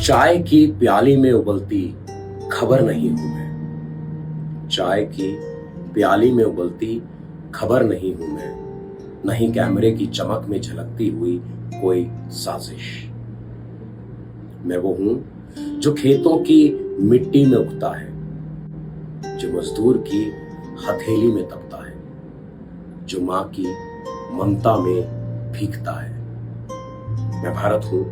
चाय की प्याली में उबलती खबर नहीं हूं मैं। चाय की प्याली में उबलती खबर नहीं हूं मैं। नहीं कैमरे की चमक में झलकती हुई कोई साजिश। मैं वो हूं जो खेतों की मिट्टी में उगता है, जो मजदूर की हथेली में तपता है, जो मां की ममता में भीगता है। मैं भारत हूं,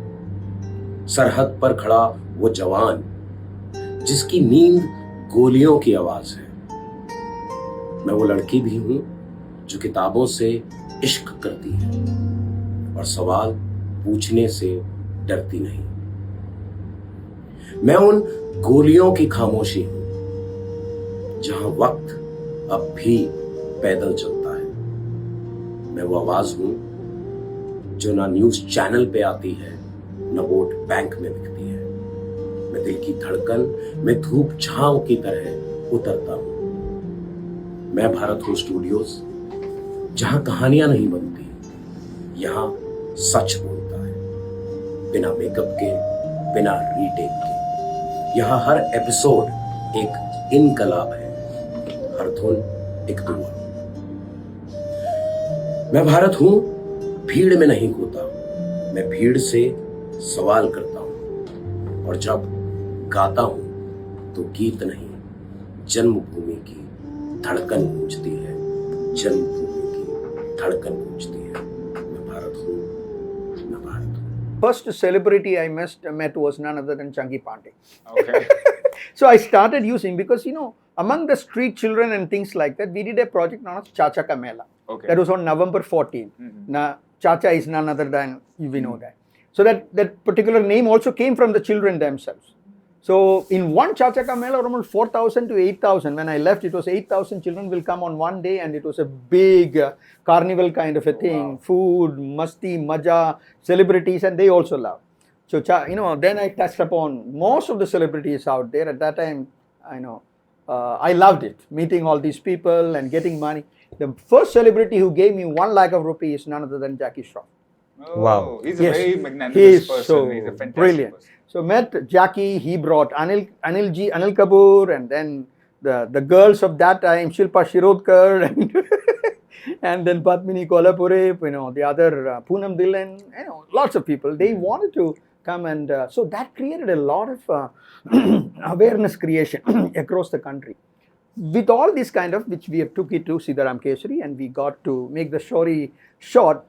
सरहद पर खड़ा वो जवान जिसकी नींद गोलियों की आवाज है। मैं वो लड़की भी हूं जो किताबों से इश्क करती है और सवाल पूछने से डरती नहीं। मैं उन गोलियों की खामोशी हूं जहां वक्त अब भी पैदल चलता है। मैं वो आवाज हूं जो ना न्यूज चैनल पे आती है, न वोट बैंक में बिकती है। मैं दिल की धड़कन में धूप छांव की तरह उतरता हूं। मैं भारत हूं स्टूडियोज जहां कहानियां नहीं बनती, यहां सच बोलता है, बिना मेकअप के, बिना रीटेक के। यहां हर एपिसोड एक इनकलाब है, हर धुन एक दुआ। मैं भारत हूं, भीड़ में नहीं खोता, मैं भीड़ से सवाल करता हूं। और जब गाता हूं तो गीत नहीं, जन्मभूमि की धड़कन गूंजती है, जन्मभूमि की धड़कन गूंजती है। मैं भारत हूं, मैं भारत हूं। First celebrity I met was none other than Chunky Pandey. Okay. So I started using, because among the street children and things like that, we did a project known as Chacha Ka Mela. Okay. That was on November 14th. Mm-hmm. Now, Chacha is none other than, we know that. So that particular name also came from the children themselves. So in one Chacha Ka Mela, around 4,000 to 8,000. When I left, it was 8,000 children will come on one day, and it was a big carnival kind of a thing. Wow. Food, masti, maja, celebrities, and they also love. So, then I touched upon most of the celebrities out there. At that time, I loved it, meeting all these people and getting money. The first celebrity who gave me 1 lakh of rupees is none other than Jackie Shroff. Oh, Wow. He's a Yes. very magnanimous He is person. so He's a fantastic brilliant. person. So met Jackie, he brought Anil Kapoor, and then the girls of that time, Shilpa Shirodkar, and then Padmini Kolhapure, the other Poonam Dhillon, lots of people. They wanted to come, and so that created a lot of awareness creation across the country. With all this kind of, which we have took it to Siddharam Kesari, and we got to make the story short,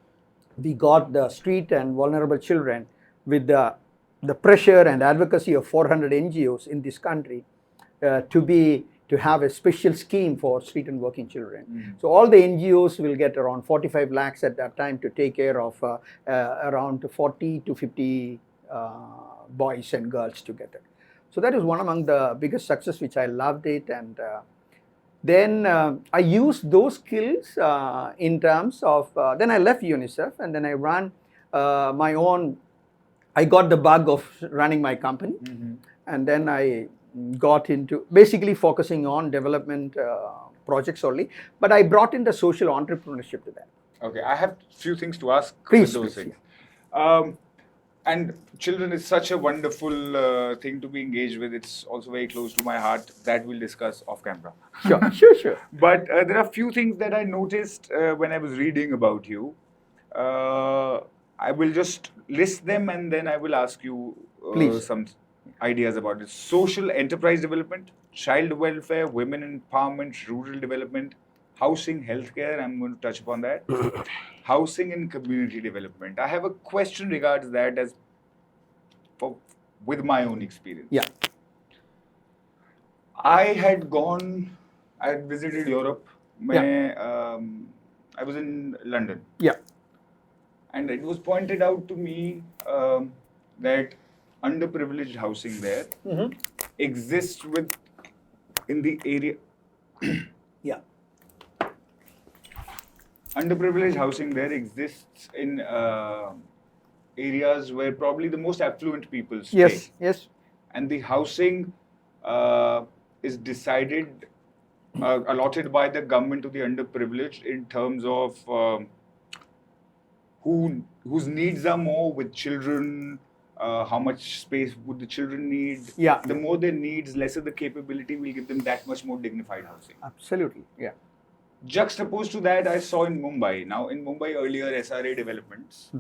we got the street and vulnerable children with the pressure and advocacy of 400 NGOs in this country to have a special scheme for street and working children. Mm. So all the NGOs will get around 45 lakhs at that time to take care of around 40 to 50 boys and girls together. So that is one among the biggest success, which I loved it. And then I used those skills in terms of, then I left UNICEF, and then I ran my own, I got the bug of running my company. Mm-hmm. And then I got into basically focusing on development projects only, but I brought in the social entrepreneurship to that. Okay, I have few things to ask Please, with those please, things. And children is such a wonderful thing to be engaged with. It's also very close to my heart. That we'll discuss off camera. Sure. But there are few things that I noticed when I was reading about you. I will just list them, and then I will ask you Please. some ideas about it. Social enterprise development, child welfare, women empowerment, rural development, housing, healthcare. I'm going to touch upon that. Housing and community development. I have a question regards that with my own experience. Yeah. I had visited Europe. I was in London. Yeah. And it was pointed out to me that underprivileged housing there exists in the area. Yeah. Underprivileged housing there exists in areas where probably the most affluent people stay. Yes. And the housing is decided, allotted by the government to the underprivileged in terms of whose needs are more, with children, how much space would the children need? Yeah. The more their needs, lesser the capability, will give them that much more dignified housing. Absolutely. Yeah. Juxtaposed to that, I saw in Mumbai. Now, in Mumbai, earlier SRA developments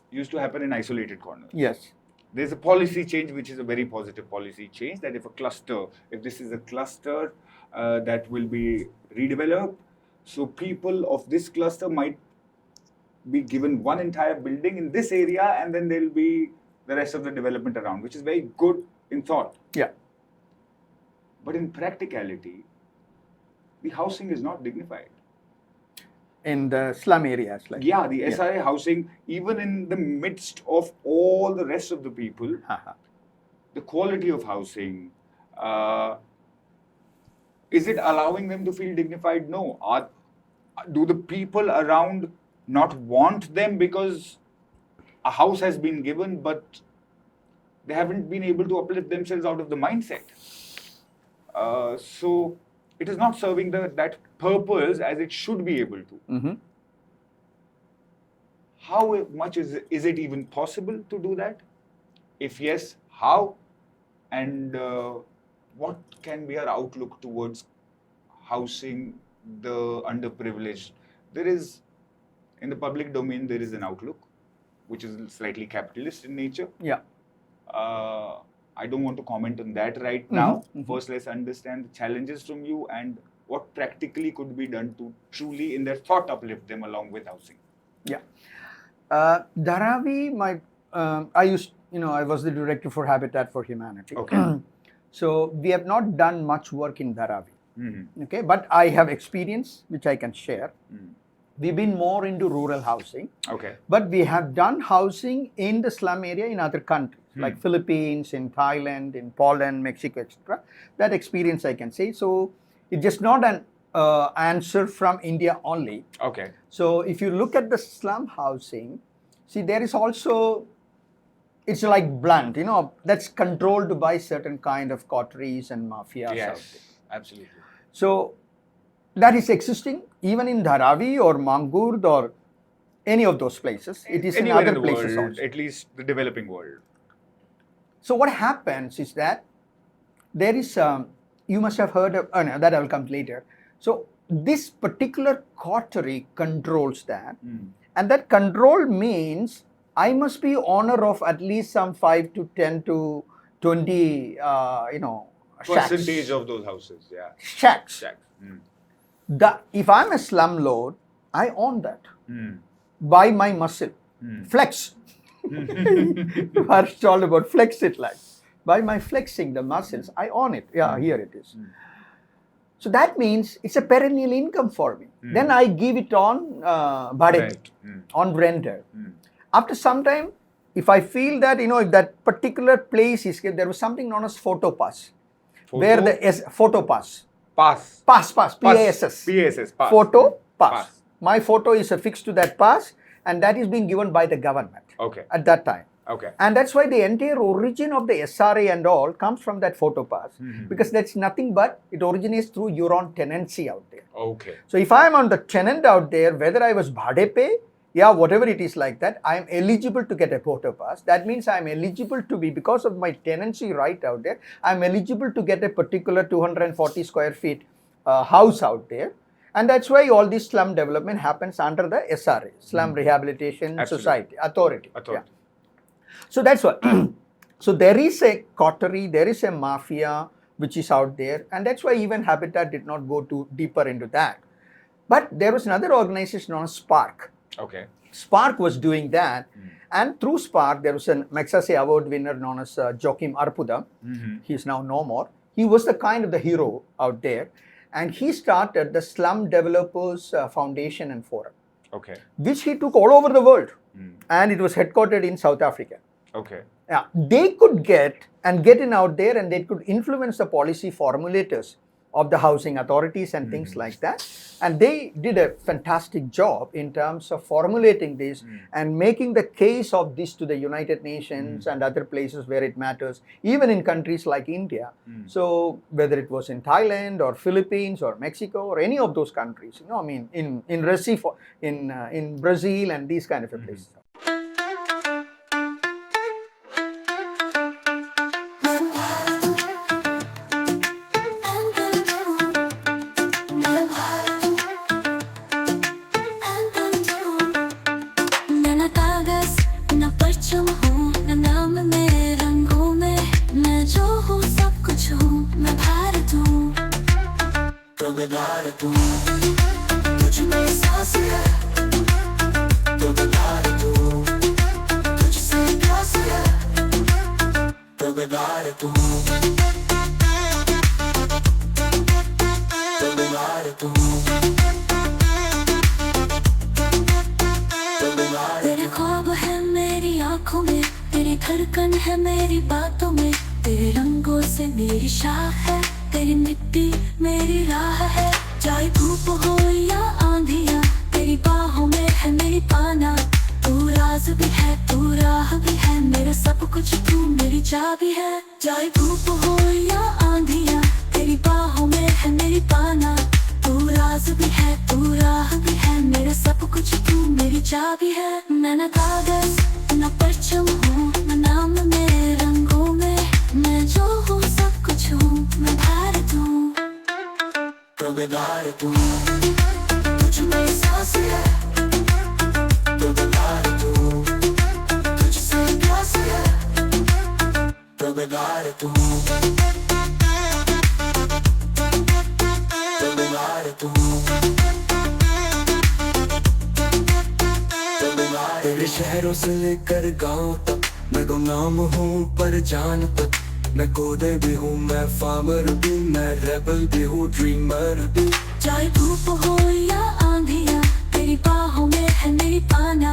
used to happen in isolated corners. Yes. There's a policy change, which is a very positive policy change, that if this is a cluster that will be redeveloped, so people of this cluster might be given one entire building in this area, and then there'll be the rest of the development around, which is very good in thought. Yeah. But in practicality, the housing is not dignified. In the slum areas, like. Yeah, the SRA housing, even in the midst of all the rest of the people, the quality of housing, is it allowing them to feel dignified? No. Do the people around not want them because a house has been given, but they haven't been able to uplift themselves out of the mindset? So it is not serving that purpose as it should be able to. Mm-hmm. How much is it even possible to do that? If yes, how? And what can be our outlook towards housing the underprivileged? There is, in the public domain, there is an outlook, which is slightly capitalist in nature. Yeah. I don't want to comment on that right now. First, let's understand the challenges from you and what practically could be done to truly, in their thought, uplift them along with housing. Yeah. Dharavi, I was the director for Habitat for Humanity. Okay. So we have not done much work in Dharavi. Mm-hmm. Okay, but I have experience which I can share. Mm. We've been more into rural housing. Okay. But we have done housing in the slum area in other countries, like Philippines, in Thailand, in Poland, Mexico, etc. That experience I can say. So it's just not an answer from India only. Okay. So if you look at the slum housing, see there is also, it's like blunt, that's controlled by certain kind of coteries and mafias out there. Yes, absolutely. So that is existing even in Dharavi or Mangurd or any of those places. It is Anywhere in other the places world, also. at least the developing world. So what happens is that there is, you must have heard of, that I will come later. So this particular coterie controls that. And that control means I must be owner of at least some 5 to 10 to 20, Percentage shacks. of those houses, yeah. Shacks. Shacks. If I'm a slumlord, I own that by my muscle. Flex. It's all about flex it like. By my flexing the muscles, I own it. Yeah, here it is. So that means it's a perennial income for me. Then I give it on on renter. After some time, if I feel that, if that particular place is, there was something known as photo pass. Where the photo pass. Pass. PASS, PASS. PASS, pass. Photo pass. My photo is affixed to that pass, and that is being given by the government at that time. Okay. And that's why the entire origin of the SRA and all comes from that photo pass, because that's nothing but it originates through your own tenancy out there. Okay. So if I am on the tenant out there, whether I was bhade pe, whatever it is like that, I am eligible to get a photo pass. That means I am eligible to be, because of my tenancy right out there, I am eligible to get a particular 240 square feet house out there. And that's why all this slum development happens under the SRA, Slum Rehabilitation Society, Authority. Yeah. So that's what. So there is a coterie, there is a mafia which is out there, and that's why even Habitat did not go too deeper into that. But there was another organization known as Spark. Okay. Spark was doing that, and through Spark there was a Magsaysay award winner known as Joachim Arpuda. He is now no more. He was the kind of the hero out there, and he started the Slum Developers Foundation and Forum, which he took all over the world, and it was headquartered in South Africa. Okay. Yeah, they could get in out there, and they could influence the policy formulators of the housing authorities and things like that. And they did a fantastic job in terms of formulating this and making the case of this to the United Nations and other places where it matters, even in countries like India. So whether it was in Thailand or Philippines or Mexico or any of those countries, in Recife, in Brazil and these kind of places. तेरे ख्वाब है मेरी आंखों में, तेरी धड़कन है मेरी बातों में, तेरे रंगों से मेरी शाख है, तेरी मिट्टी मेरी राह है। चाहे धूप हो या आंधिया, तेरी बाहों में है मेरी पाना। तू राज भी है, तू राह भी है, मेरा सब कुछ तू मेरी चाबी है। चाहे धूप हो या आंधिया, तेरी बाहों में है मेरी पाना। तू राज भी है, तू राह भी है, मेरा सब कुछ तू मेरी चाबी है। मैं न कागज न परचम हूँ, मैं नाम मेरे रंगों में, मैं जो हूँ सब कुछ हूँ, मैं भारत हूँ, प्रवेदार हूँ, तुझ में सांस है, प्रवेदार हूँ, तुझसे प्यास है, प्रवेदार हूँ, प्रवेदार हूँ। तेरे शहरों से लेकर गांव तक मैं गुमनाम हूँ पर जान तक। मैं कोदे भी हूँ, मैं फार्मर भी, मैं रेबल भी हूँ, ड्रीमर भी। चाहे धूप हो या आंधिया, तेरी बाहों में है मेरी पाना।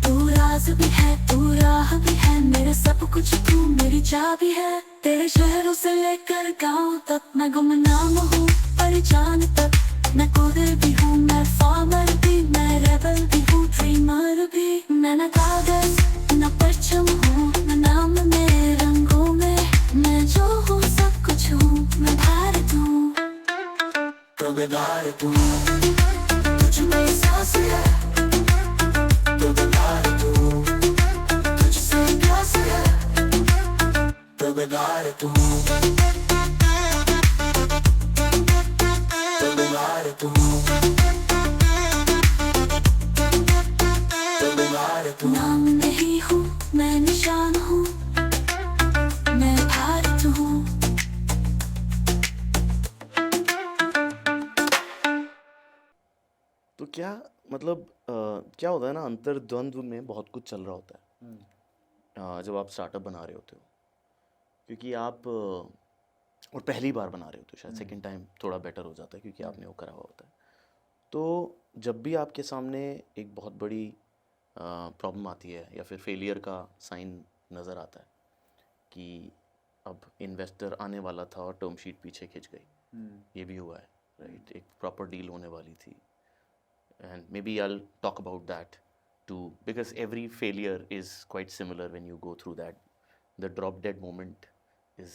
तू राज भी है, तू राह भी है, मेरा सब कुछ तू मेरी चाबी है। तेरे शहरों से लेकर गांव तक मैं गुमनाम हूँ पर जान तक। मैं कोदे भी हूँ, मैं फार्मर भी, मैं रेबल भी हूँ, ड्रीमर भी। मैं न कागज न परचम हूँ, मैं नाम मेरे रंगों में, मैं जो हूँ सब कुछ हूँ, मैं भारत हूँ, प्रवेदार हूँ, तुझ में सांस है, प्रवेदार हूँ, तुझसे प्यास है, प्रवेदार हूँ, प्रवेदार हूँ, नाम नहीं हूँ मैं निशान हूँ, मैं भारत हूँ। तो क्या मतलब क्या होता है ना, अंतर्द्वंद्व में बहुत कुछ चल रहा होता है जब आप स्टार्टअप बना रहे होते हो, क्योंकि आप और पहली बार बना रहे होते हो, शायद सेकंड टाइम थोड़ा बेटर हो जाता है क्योंकि आपने वो करा हुआ होता है। तो जब भी आपके सामने एक बहुत बड़ी प्रॉब्लम आती है या फिर फेलियर का साइन नज़र आता है कि अब इन्वेस्टर आने वाला था और टर्म शीट पीछे खिंच गई, ये भी हुआ है, राइट? एक प्रॉपर डील होने वाली थी, and maybe I'll talk about that too, because every failure is quite similar when you go through that. The drop dead moment is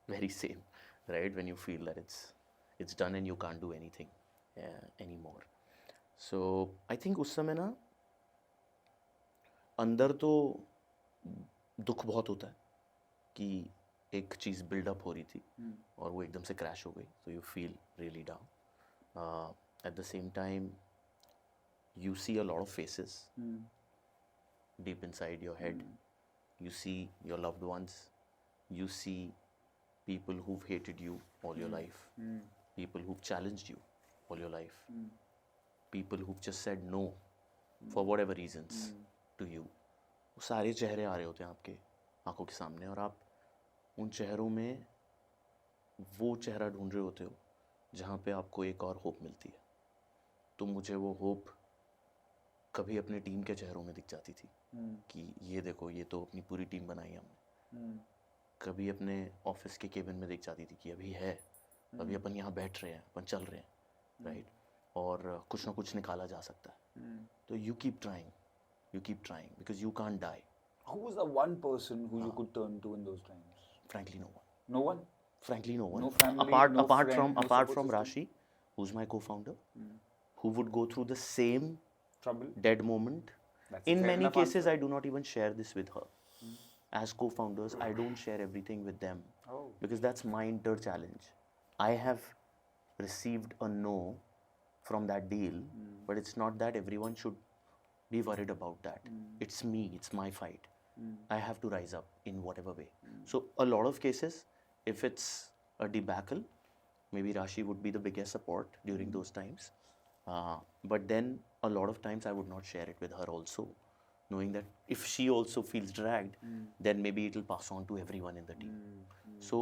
very same, right? When you feel that it's done and you can't do anything anymore. So I think उस समय ना अंदर तो दुख बहुत होता है कि एक चीज़ बिल्डअप हो रही थी और वो एकदम से क्रैश हो गई, तो you feel really down. At the same time, you see a lot of faces deep inside your head. You see your loved ones. You see people who've hated you all your life. People who've challenged you all your life. People who've just said no for whatever reasons to you. वो सारे चेहरे आ रहे होते हैं आपके आंखों के सामने और आप उन चेहरों में वो चेहरा ढूंढ रहे होते हो जहाँ पे आपको एक और होप मिलती है. तो मुझे वो होप कभी अपने टीम के चेहरों में दिख जाती थी कि ये देखो, ये तो अपनी पूरी टीम बनाई हमने. कभी अपने ऑफिस के केबिन में दिख जाती थी कि अभी है, अभी अपन यहाँ बैठ रहे हैं, अपन चल रहे हैं, राइट? और कुछ ना कुछ निकाला जा सकता है. तो you keep trying because you can't die. Who was the one person who you could turn to in those times? Frankly, no one. No one? Frankly, no one. No family, apart no apart friend, from no apart support from system? Rashi, who's my co-founder, who would go through the same Trouble? dead moment. That's a In fair many enough cases, answer. I do not even share this with her. As co-founders, I don't share everything with them Oh. because that's my inner challenge. I have received a no from that deal, but it's not that everyone should be worried about that. It's me, it's my fight. I have to rise up in whatever way. So a lot of cases, if it's a debacle, maybe Rashi would be the biggest support during those times. But then a lot of times I would not share it with her also, knowing that if she also feels dragged, then maybe it will pass on to everyone in the team. So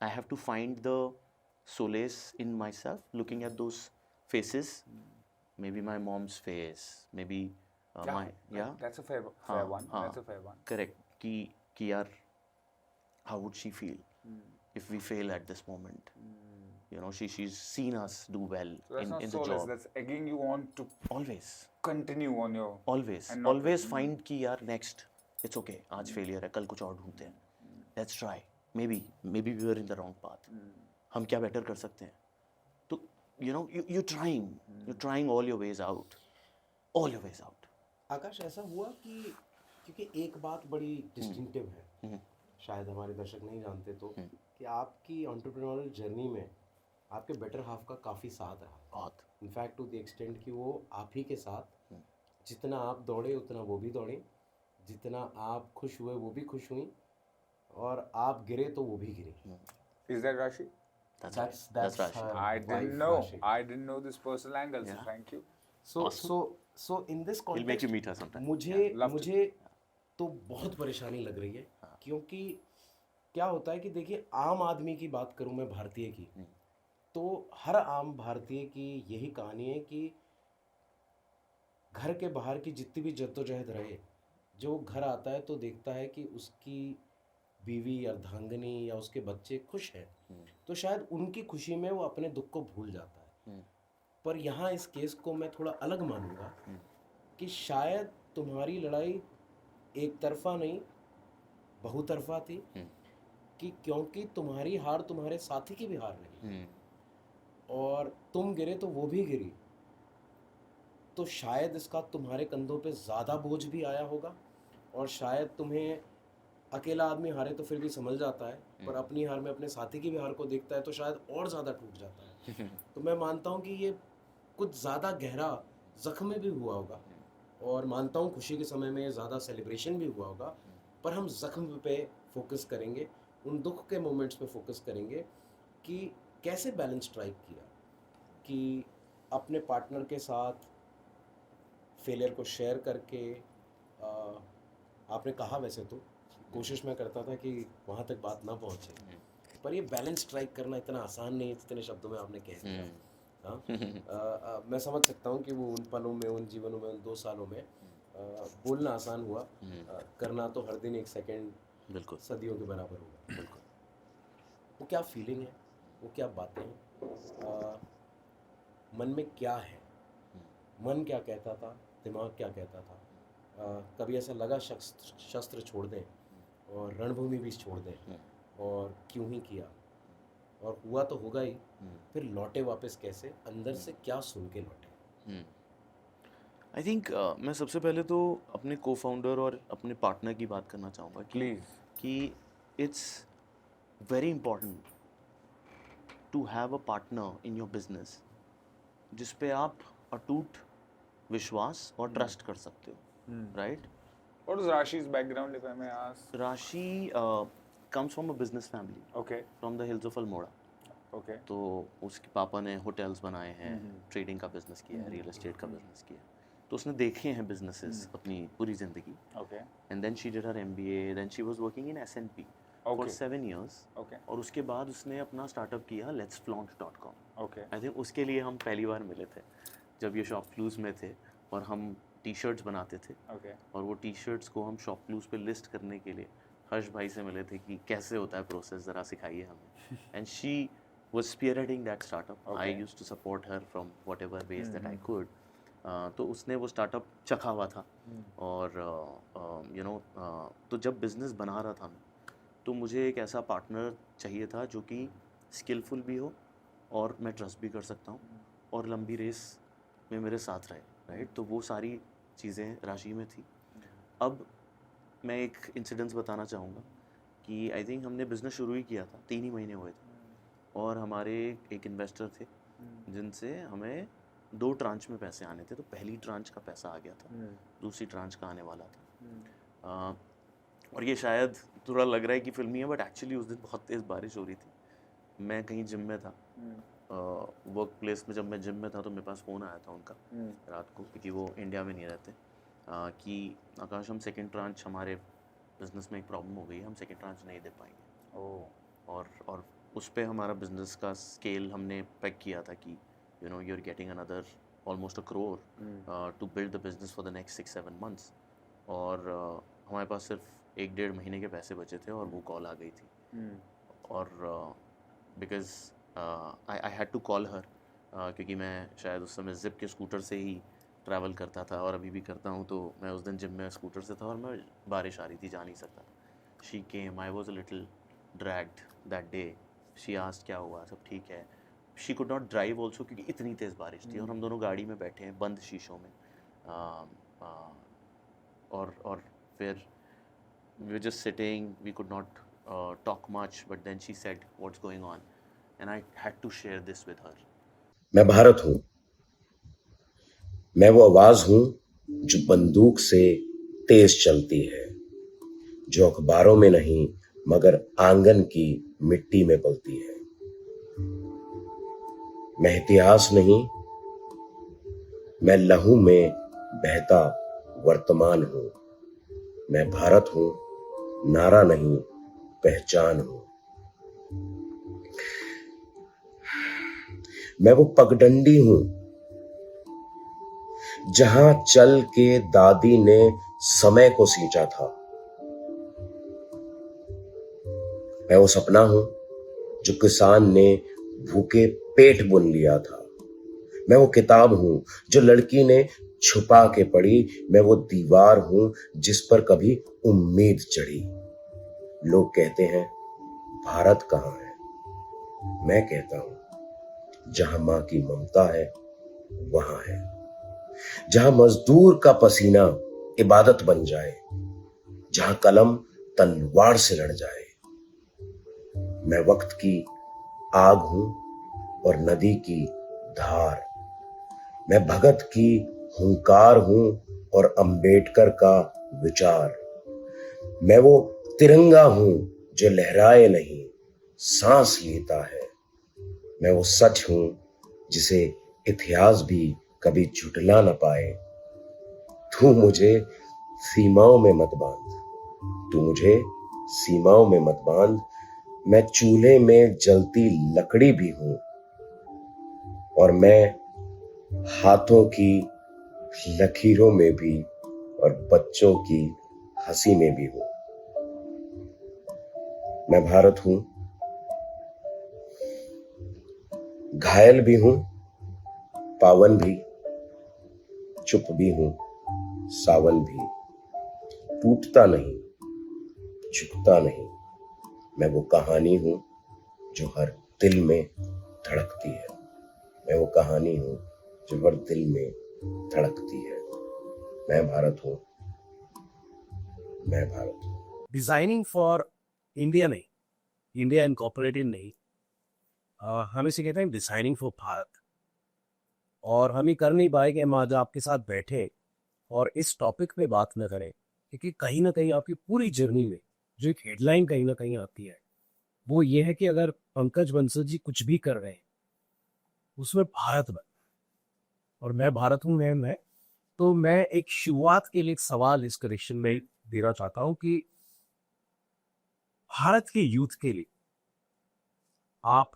I have to find the solace in myself, looking at those faces, maybe my mom's face, maybe my That's a fair हाँ, one. हाँ, That's a fair one. correct, कि यार how would she feel if we fail at this moment? You know, she's seen us do well So that's not in the solace. job. That's egging you on to Always, continue on your. always, And not- always find कि यार next, it's okay, आज failure है, कल कुछ और ढूंढते हैं. Let's try. Maybe we were in the wrong path. हम क्या better कर सकते हैं? तो you know, you're trying all your ways out. आकाश, ऐसा हुआ कि क्योंकि एक बात बड़ी डिस्टिंक्टिव है, शायद हमारे दर्शक नहीं जानते तो, कि आपकी एंटरप्रेन्योरियल जर्नी में आपके बेटर हाफ का काफ़ी साथ रहा. बहुत. इनफैक्ट टू द एक्सटेंट कि वो आप ही के साथ जितना आप दौड़े उतना वो भी दौड़े, जितना आप खुश हुए वो भी खुश हुई, और आप गिरे तो वो भी गिरी. Is that Rashi? That's Rashi. her I wife, didn't know. Rashi. I didn't know this personal angle. So Yeah. thank you. So in this We'll make you context meet her sometime. love to. मुझे तो बहुत परेशानी लग रही है, क्योंकि क्या होता है कि देखिए, आम आदमी की बात करूं मैं, भारतीय की, तो हर आम भारतीय की यही कहानी है कि घर के बाहर की जितनी भी जद्दोजहद रहे, जो घर आता है तो देखता है कि उसकी बीवी अर्धांगिनी या उसके बच्चे खुश हैं, तो शायद उनकी खुशी में वो अपने दुख को भूल जाता है. पर यहाँ इस केस को मैं थोड़ा अलग मानूंगा कि शायद तुम्हारी लड़ाई एक तरफा नहीं, बहुतरफा थी, कि क्योंकि तुम्हारी हार तुम्हारे साथी की भी हार नहीं, और तुम गिरे तो वो भी गिरी, तो शायद इसका तुम्हारे कंधों पे ज़्यादा बोझ भी आया होगा, और शायद तुम्हें अकेला आदमी हारे तो फिर भी संभल जाता है, पर अपनी हार में अपने साथी की भी हार को देखता है तो शायद और ज़्यादा टूट जाता है. तो मैं मानता हूँ कि ये कुछ ज़्यादा गहरा जख्म भी हुआ होगा, और मानता हूँ खुशी के समय में ज़्यादा सेलिब्रेशन भी हुआ होगा, पर हम जख्म पे फोकस करेंगे, उन दुख के मोमेंट्स पे फोकस करेंगे कि कैसे बैलेंस स्ट्राइक किया, कि अपने पार्टनर के साथ फेलियर को शेयर करके, आपने कहा वैसे तो कोशिश मैं करता था कि वहाँ तक बात ना पहुँचे, पर ये बैलेंस स्ट्राइक करना इतना आसान नहीं है जितने शब्दों में आपने कह दिया. हाँ, मैं समझ सकता हूँ कि वो उन पलों में, उन जीवनों में, उन 2 सालों में बोलना आसान हुआ, करना तो हर दिन एक सेकंड बिल्कुल सदियों के बराबर होगा. बिल्कुल. वो क्या फीलिंग है, वो क्या बातें हैं, मन में क्या है, मन क्या कहता था, दिमाग क्या कहता था, कभी ऐसा लगा शस्त्र छोड़ दें और रणभूमि भी छोड़ दें, और क्यों ही किया, और हुआ तो होगा ही, फिर लौटे वापस कैसे, अंदर से क्या सुन के लौटे. आई थिंक मैं सबसे पहले तो अपने को फाउंडर और अपने पार्टनर की बात करना चाहूँगा कि it's very important to have a partner in your business जिस पे आप अटूट विश्वास और ट्रस्ट कर सकते हो, right? What is Rashi's background, if I may ask? राशि comes from a business family Okay. from the hills of Almora. Okay. तो उसके पापा ने होटल्स बनाए हैं, ट्रेडिंग का बिजनेस किया है, रियल एस्टेट का बिजनेस किया है, तो उसने देखे हैं बिजनेसेस अपनी पूरी ज़िंदगी. Okay. And then she did her MBA, then she was working in S&P for Okay. 7 years. Okay. और उसके बाद उसने अपना स्टार्टअप किया letsflaunt.com. Okay. आई थिंक उसके लिए हम पहली बार मिले थे जब ये शॉपक्लूज़ में थे, और हम टी शर्ट्स बनाते थे, Okay. और वो टी शर्ट्स को हम शॉपक्लूज़ पे लिस्ट करने के लिए हर्ष भाई से मिले थे कि कैसे होता है प्रोसेस, ज़रा सिखाइए हमें. And she was spearheading that startup. I Okay. used to support her from whatever ways that I could. तो उसने वो स्टार्टअप चखा हुआ था, और यू नो तो जब बिज़नेस बना रहा था मैं, तो मुझे एक ऐसा पार्टनर चाहिए था जो कि स्किलफुल भी हो और मैं ट्रस्ट भी कर सकता हूँ और लंबी रेस में मेरे साथ रहे, राइट? तो वो सारी चीज़ें राशि में थी. अब मैं एक इंसिडेंस बताना चाहूँगा कि आई थिंक हमने बिज़नेस शुरू ही किया था, 3 ही महीने हुए थे, और हमारे एक इन्वेस्टर थे जिनसे हमें 2 ट्रांच में पैसे आने थे. तो पहली ट्रांच का पैसा आ गया था, दूसरी ट्रांच का आने वाला था. और ये शायद थोड़ा लग रहा है कि फिल्मी है, बट एक्चुअली उस दिन बहुत तेज़ बारिश हो रही थी. मैं कहीं जिम में था, वर्क प्लेस में. जब मैं जिम में था तो मेरे पास फ़ोन आया था उनका रात को, क्योंकि वो इंडिया में नहीं रहते, कि आकाश हम सेकंड ट्रांच, हमारे बिजनेस में एक प्रॉब्लम हो गई है, हम सेकंड ट्रांच नहीं दे पाएंगे. और उस पे हमारा बिजनेस का स्केल हमने पैक किया था कि you know you are getting another almost 1 crore to build the business for the next 6-7 months। और हमारे पास सिर्फ 1-1.5 महीने के पैसे बचे थे और वो कॉल आ गई थी। और because I had to call her, क्योंकि मैं शायद उस समय जिप के स्कूटर से ही ट्रैवल करता था और अभी भी करता हूँ। तो मैं उस दिन जिम में स्कूटर से था और मैं बारिश आ रही थी, जा नहीं सकता था। She came, I was a little dragged that day. She asked क्या हुआ, सब ठीक है। She could not drive also क्योंकि इतनी तेज़ बारिश थी और हम दोनों गाड़ी में बैठे हैं बंद शीशों में। और फिर we were just sitting, we could not talk much, but then she said what's going on and I had to share this with her. मैं भारत हूं, मैं वो आवाज हूं जो बंदूक से तेज चलती है, जो अखबारों में नहीं मगर आंगन की मिट्टी में पलती है। मैं इतिहास नहीं, मैं लहू में बहता वर्तमान हूं। मैं भारत हूं, नारा नहीं पहचान हूं। मैं वो पगडंडी हूं जहां चल के दादी ने समय को सींचा था। मैं वो सपना हूं जो किसान ने भूखे पेट बुन लिया था। मैं वो किताब हूं जो लड़की ने छुपा के पढ़ी। मैं वो दीवार हूं जिस पर कभी उम्मीद चढ़ी। लोग कहते हैं भारत कहाँ है, मैं कहता हूं जहां मां की ममता है वहां है, जहां मजदूर का पसीना इबादत बन जाए, जहां कलम तलवार से लड़ जाए। मैं वक्त की आग हूं और नदी की धार। मैं भगत की हुंकार हूं और अंबेडकर का विचार। मैं वो तिरंगा हूं जो लहराए नहीं, सांस लेता है। मैं वो सच हूं जिसे इतिहास भी कभी झुठला न पाए। तू मुझे सीमाओं में मत बांध, तू मुझे सीमाओं में मत बांध। मैं चूल्हे में जलती लकड़ी भी हूं और मैं हाथों की लकीरों में भी और बच्चों की हंसी में भी हूं। मैं भारत हूं, घायल भी हूं, पावन भी, चुप भी हूं, सावन भी। टूटता नहीं, झुकता नहीं। मैं वो कहानी हूं जो हर दिल में धड़कती है। मैं वो कहानी हूं जो हर दिल में धड़कती है। मैं भारत हूं, मैं भारत हूं। डिजाइनिंग फॉर इंडिया नहीं, इंडिया इनकॉर्पोरेटेड नहीं, हम इसे कहते हैं डिजाइनिंग फॉर भारत। और हम ये कर नहीं पाए कि हम आज आपके साथ बैठे और इस टॉपिक पे बात न करें, क्योंकि कहीं ना कहीं आपकी पूरी जर्नी में जो एक हेडलाइन कहीं ना कहीं आती है वो ये है कि अगर पंकज बंसल जी कुछ भी कर रहे हैं उसमें भारत बन, और मैं भारत हूँ मैं तो मैं एक शुरुआत के लिए एक सवाल इस कनेक्शन में देना चाहता हूँ कि भारत के यूथ के लिए आप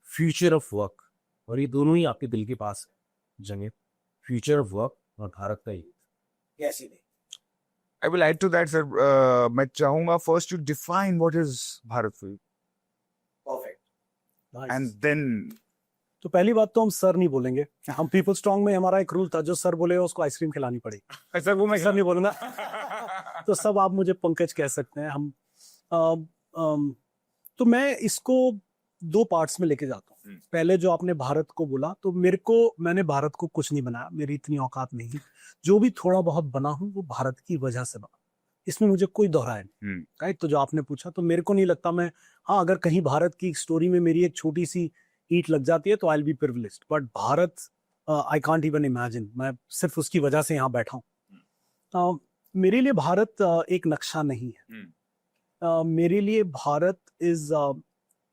फ्यूचर ऑफ वर्क, और ये दोनों ही आपके दिल के पास है जंगे, फ्यूचर ऑफ वर्क और भारत का यूथ कैसे नहीं। I will add to that, sir. मैं चाहूंगा first you define what is Bharat for you, perfect. and then तो पहली बात तो हम सर नहीं बोलेंगे। हम पीपल स्ट्रॉन्ग में हमारा एक रूल था, जो सर बोले उसको आइसक्रीम खिलानी पड़ेगी। सर वो मैं सर नहीं बोलूंगा। तो सब आप मुझे पंकज कह सकते हैं। हम तो मैं इसको दो पार्ट्स में लेके जाता हूँ। पहले जो आपने भारत को बोला, तो मैंने भारत को कुछ नहीं बनाया, मेरी इतनी औकात नहीं। जो भी थोड़ा बहुत बना हूँ वो भारत की वजह से बना, इसमें मुझे कोई दोहराया नहीं। राइट, तो जो आपने पूछा, तो मेरे को नहीं लगता मैं, हाँ अगर कहीं भारत की स्टोरी में मेरी एक छोटी सी ईट लग जाती है तो I will be privileged, but Bharat I can't even imagine, मैं सिर्फ उसकी वजह से यहाँ बैठा हूँ। मेरे लिए भारत एक नक्शा नहीं है। मेरे लिए भारत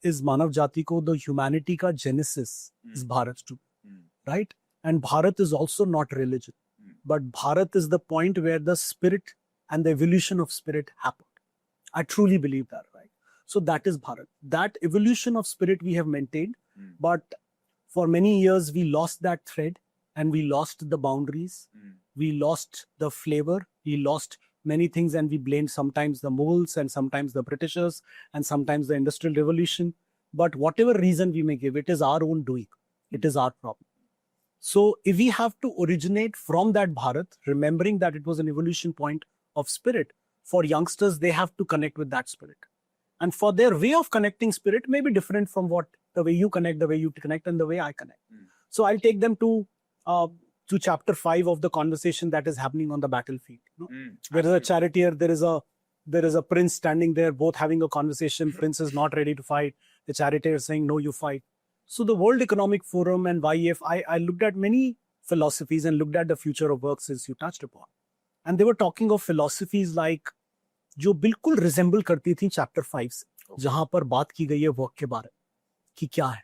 इज मानव जाति को, द ह्यूमैनिटी का genesis is Bharat too, right. And Bharat is also not religion, but Bharat is the point where the spirit and the evolution of spirit happened. I truly believe that, right? So that is Bharat. That evolution of spirit we have maintained, but for many years we lost that thread and we lost the boundaries. We lost the flavor. We lost many things and we blamed sometimes the Mughals and sometimes the Britishers and sometimes the Industrial Revolution. But whatever reason we may give, it is our own doing. It is our problem. So if we have to originate from that Bharat, remembering that it was an evolution point of spirit, for youngsters, they have to connect with that spirit. And for their way of connecting spirit may be different from what the way you connect, and the way I connect. So I'll take them to chapter 5 of the conversation that is happening on the battlefield. There is a charioteer, there is a prince standing there, both having a conversation. Prince is not ready to fight. The charioteer is saying, no, you fight. So the World Economic Forum and YEF, I looked at many philosophies and looked at the future of work since you touched upon. And they were talking of philosophies like जो बिल्कुल resemble करती थी chapter 5 से, जहां पर बात की गई है वर्क के बारे में कि क्या है.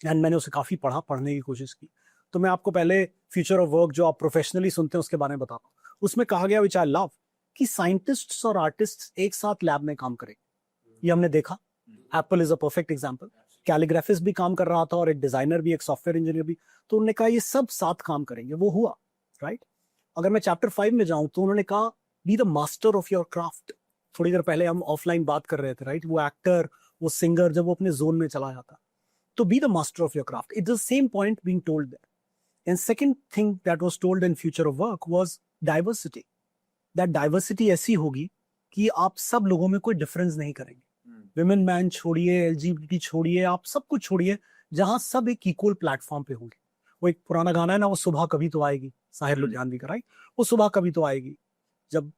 एंड मैंने उसे काफी पढ़ने की कोशिश की. तो मैं आपको पहले फ्यूचर ऑफ वर्क जो आप प्रोफेशनली सुनते हैं उसके बारे में बताता हूँ. उसमें कहा गया विच आई लव कि साइंटिस्ट्स और आर्टिस्ट्स एक साथ लैब में काम करेंगे. ये हमने देखा. Apple is a perfect example. Calligraphist भी काम कर रहा था और एक डिजाइनर भी, एक सॉफ्टवेयर इंजीनियर भी. तो उन्होंने कहा ये सब साथ काम करेंगे. वो हुआ, राइट. अगर मैं चैप्टर 5 में जाऊं तो उन्होंने कहा B the master of your craft. थोड़ी देर पहले हम ऑफलाइन बात कर रहे थे, राइट. वो एक्टर, वो सिंगर, जब वो अपने जोन में चला जाता, तो be the master of your craft. It's the same point being told there. And second thing that was told in future of work was diversity. That diversity ऐसी होगी कि आप सब लोगों में कोई डिफरेंस नहीं करेंगे. विमेन मैन छोड़िए, एलजीबीटी छोड़िए, आप सब कुछ छोड़िए, जहां सब एक इक्वल प्लेटफॉर्म पे होंगे. वो एक पुराना गाना है ना, वो सुबह कभी तो आएगी, साहिर लुधियानवी का, राइट. वो सुबह कभी तो आएगी जब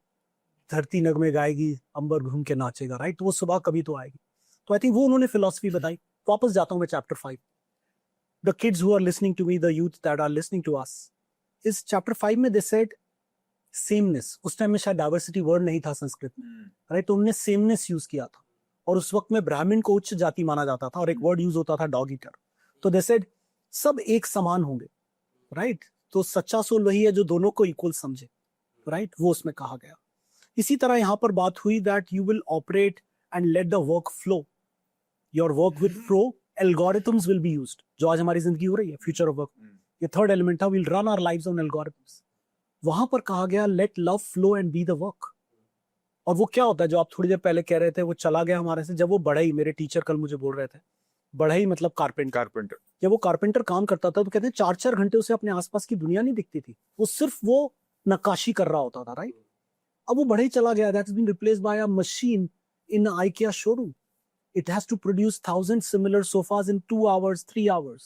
धरती नगमे गाएगी, अंबर घूम के नाचेगा, राइट. तो वो सुबह कभी तो आएगी. तो आई थिंक वो उन्होंने फिलॉसफी बताई. वापस जाता हूं मैं chapter 5. The kids who are listening to me, the youth that are listening to us, इस चैप्टर 5 में दे सेड सेमनेस. उस टाइम में शायद डाइवर्सिटी वर्ड नहीं था संस्कृत में, राइट. तो उन्होंने सेमनेस यूज किया था. और उस वक्त में ब्राह्मण को उच्च जाति माना जाता था और एक वर्ड यूज होता था डॉग ईटर. तो दे सेड सब एक समान होंगे, राइट. तो सच्चा सोल वही है जो दोनों को इक्वल समझे, राइट. वो उसमें कहा गया. इसी तरह यहां पर बात हुई that you will operate and let the work flow. Your work will flow, algorithms will be used, जो आज हमारी जिंदगी हो रही है, फ्यूचर ऑफ वर्क. ये थर्ड एलिमेंट था, will run our lives on algorithms. वहां पर कहा गया let love flow and be the work. और वो क्या होता है जो आप थोड़ी देर पहले कह रहे थे, वो चला गया हमारे से. जब वो बढ़ई, मेरे टीचर कल मुझे बोल रहे थे, बढ़ई मतलब कारपेंटर. जब वो कारपेंटर काम करता था तो कहते हैं 4-4 घंटे उसे अपने आसपास की दुनिया नहीं दिखती थी. वो सिर्फ वो नक्काशी कर रहा होता था, राइट. अब वो बढ़ई चला गया. That has been replaced by a machine in IKEA showroom. It has to produce 1,000 similar sofas in 2 hours, 3 hours.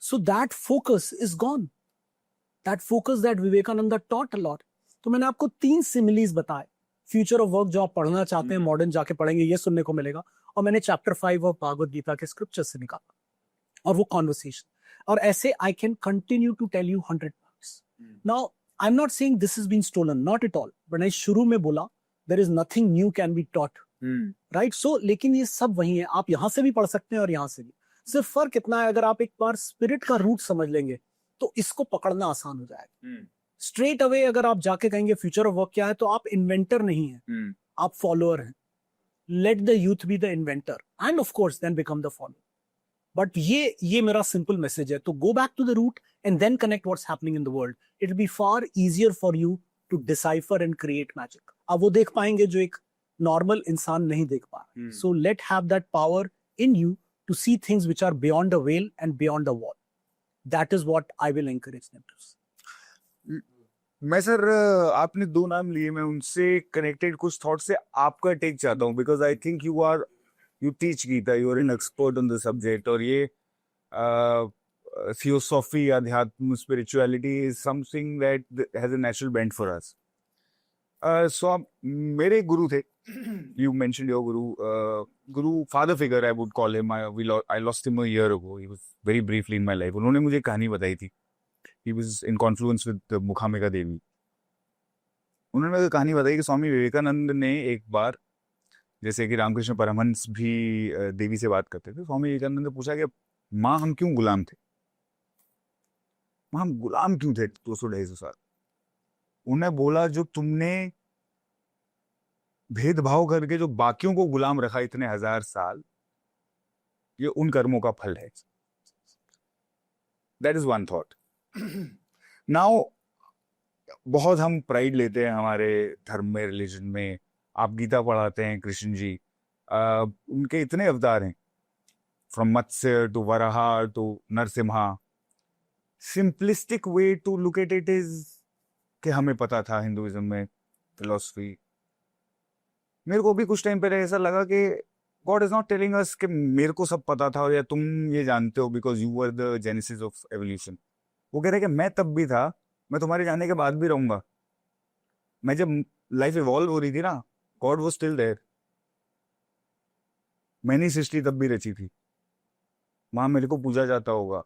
So that focus is gone. That focus that Vivekananda taught a lot. तो मैंने आपको 3 similes बताए. Future of work जो आप पढ़ना चाहते हैं, modern जाके पढ़ेंगे, ये सुनने को मिलेगा. और मैंने चैप्टर 5 ऑफ भागवत गीता के स्क्रिप्चर से निकाला. और वो कॉन्वर्सेशन. और ऐसे I can continue to tell you 100 parts. Now I am not saying this is been stolen, not at all. But मैं शुरू में बोला there is nothing new can be taught, right. So लेकिन ये सब वही है. आप यहां से भी पढ़ सकते हैं और यहां से भी. सिर्फ फर्क इतना है, अगर आप एक बार स्पिरिट का रूट समझ लेंगे तो इसको पकड़ना आसान हो जाएगा. स्ट्रेट अवे अगर आप जाके कहेंगे फ्यूचर ऑफ वर्क क्या है, तो आप इन्वेंटर नहीं है, आप फॉलोअर हैं. Let the youth be the inventor and of course then become the follower. But ये मेरा सिंपल मैसेज है. तो go back to the root and then connect what's happening in the world. It will be far easier for you to decipher and create magic. अब वो देख पाएंगे जो एक नॉर्मल इंसान नहीं देख पा रहा. So let have that power in you to see things which are beyond the well and beyond the wall. That is what I will encourage them to. मैं सर, आपने 2 नाम लिए, मैं उनसे कनेक्टेड कुछ थॉट से आपका टेक चाहता हूँ. Because I think you teach Gita, you are an expert on the subject. और ये थियोसॉफी, अध्यात्म, spirituality is something that has a natural bent for us. So मेरे गुरु थे. You mentioned your guru, father figure I would call him. I lost him a year ago. He was very briefly in my life. उन्होंने मुझे कहानी बताई थी. He was in confluence with मुखाम्बिका देवी. उन्होंने मुझे कहानी बताई कि स्वामी विवेकानंद ने एक बार, जैसे कि रामकृष्ण परमहंस भी देवी से बात करते थे, स्वामी विवेकानंद ने पूछा कि माँ हम क्यों गुलाम थे, माँ हम गुलाम क्यों थे 200-250 साल. उन्हें बोला जो तुमने भेदभाव करके जो बाकियों को गुलाम रखा इतने 1000 साल, ये उन कर्मों का फल है. That is one thought. Now बहुत हम प्राइड लेते हैं हमारे धर्म में, रिलीजन में. आप गीता पढ़ाते हैं कृष्ण जी, उनके इतने अवतार हैं, from Matsya to Varaha to Narasimha. Simplistic way to look at it is कि हमें पता था हिंदुइज्म में फिलोसफी. मेरे को भी कुछ टाइम पहले ऐसा लगा कि God is not telling us कि मेरे को सब पता था या तुम ये जानते हो because you were the genesis of evolution. वो कह रहे कि मैं तब भी था, मैं तुम्हारे जाने के बाद भी रहूंगा. मैं जब लाइफ इवॉल्व हो रही थी ना, गॉड वाज स्टिल देयर. मैंने सृष्टि तब भी रची थी, वहां मेरे को पूजा जाता होगा.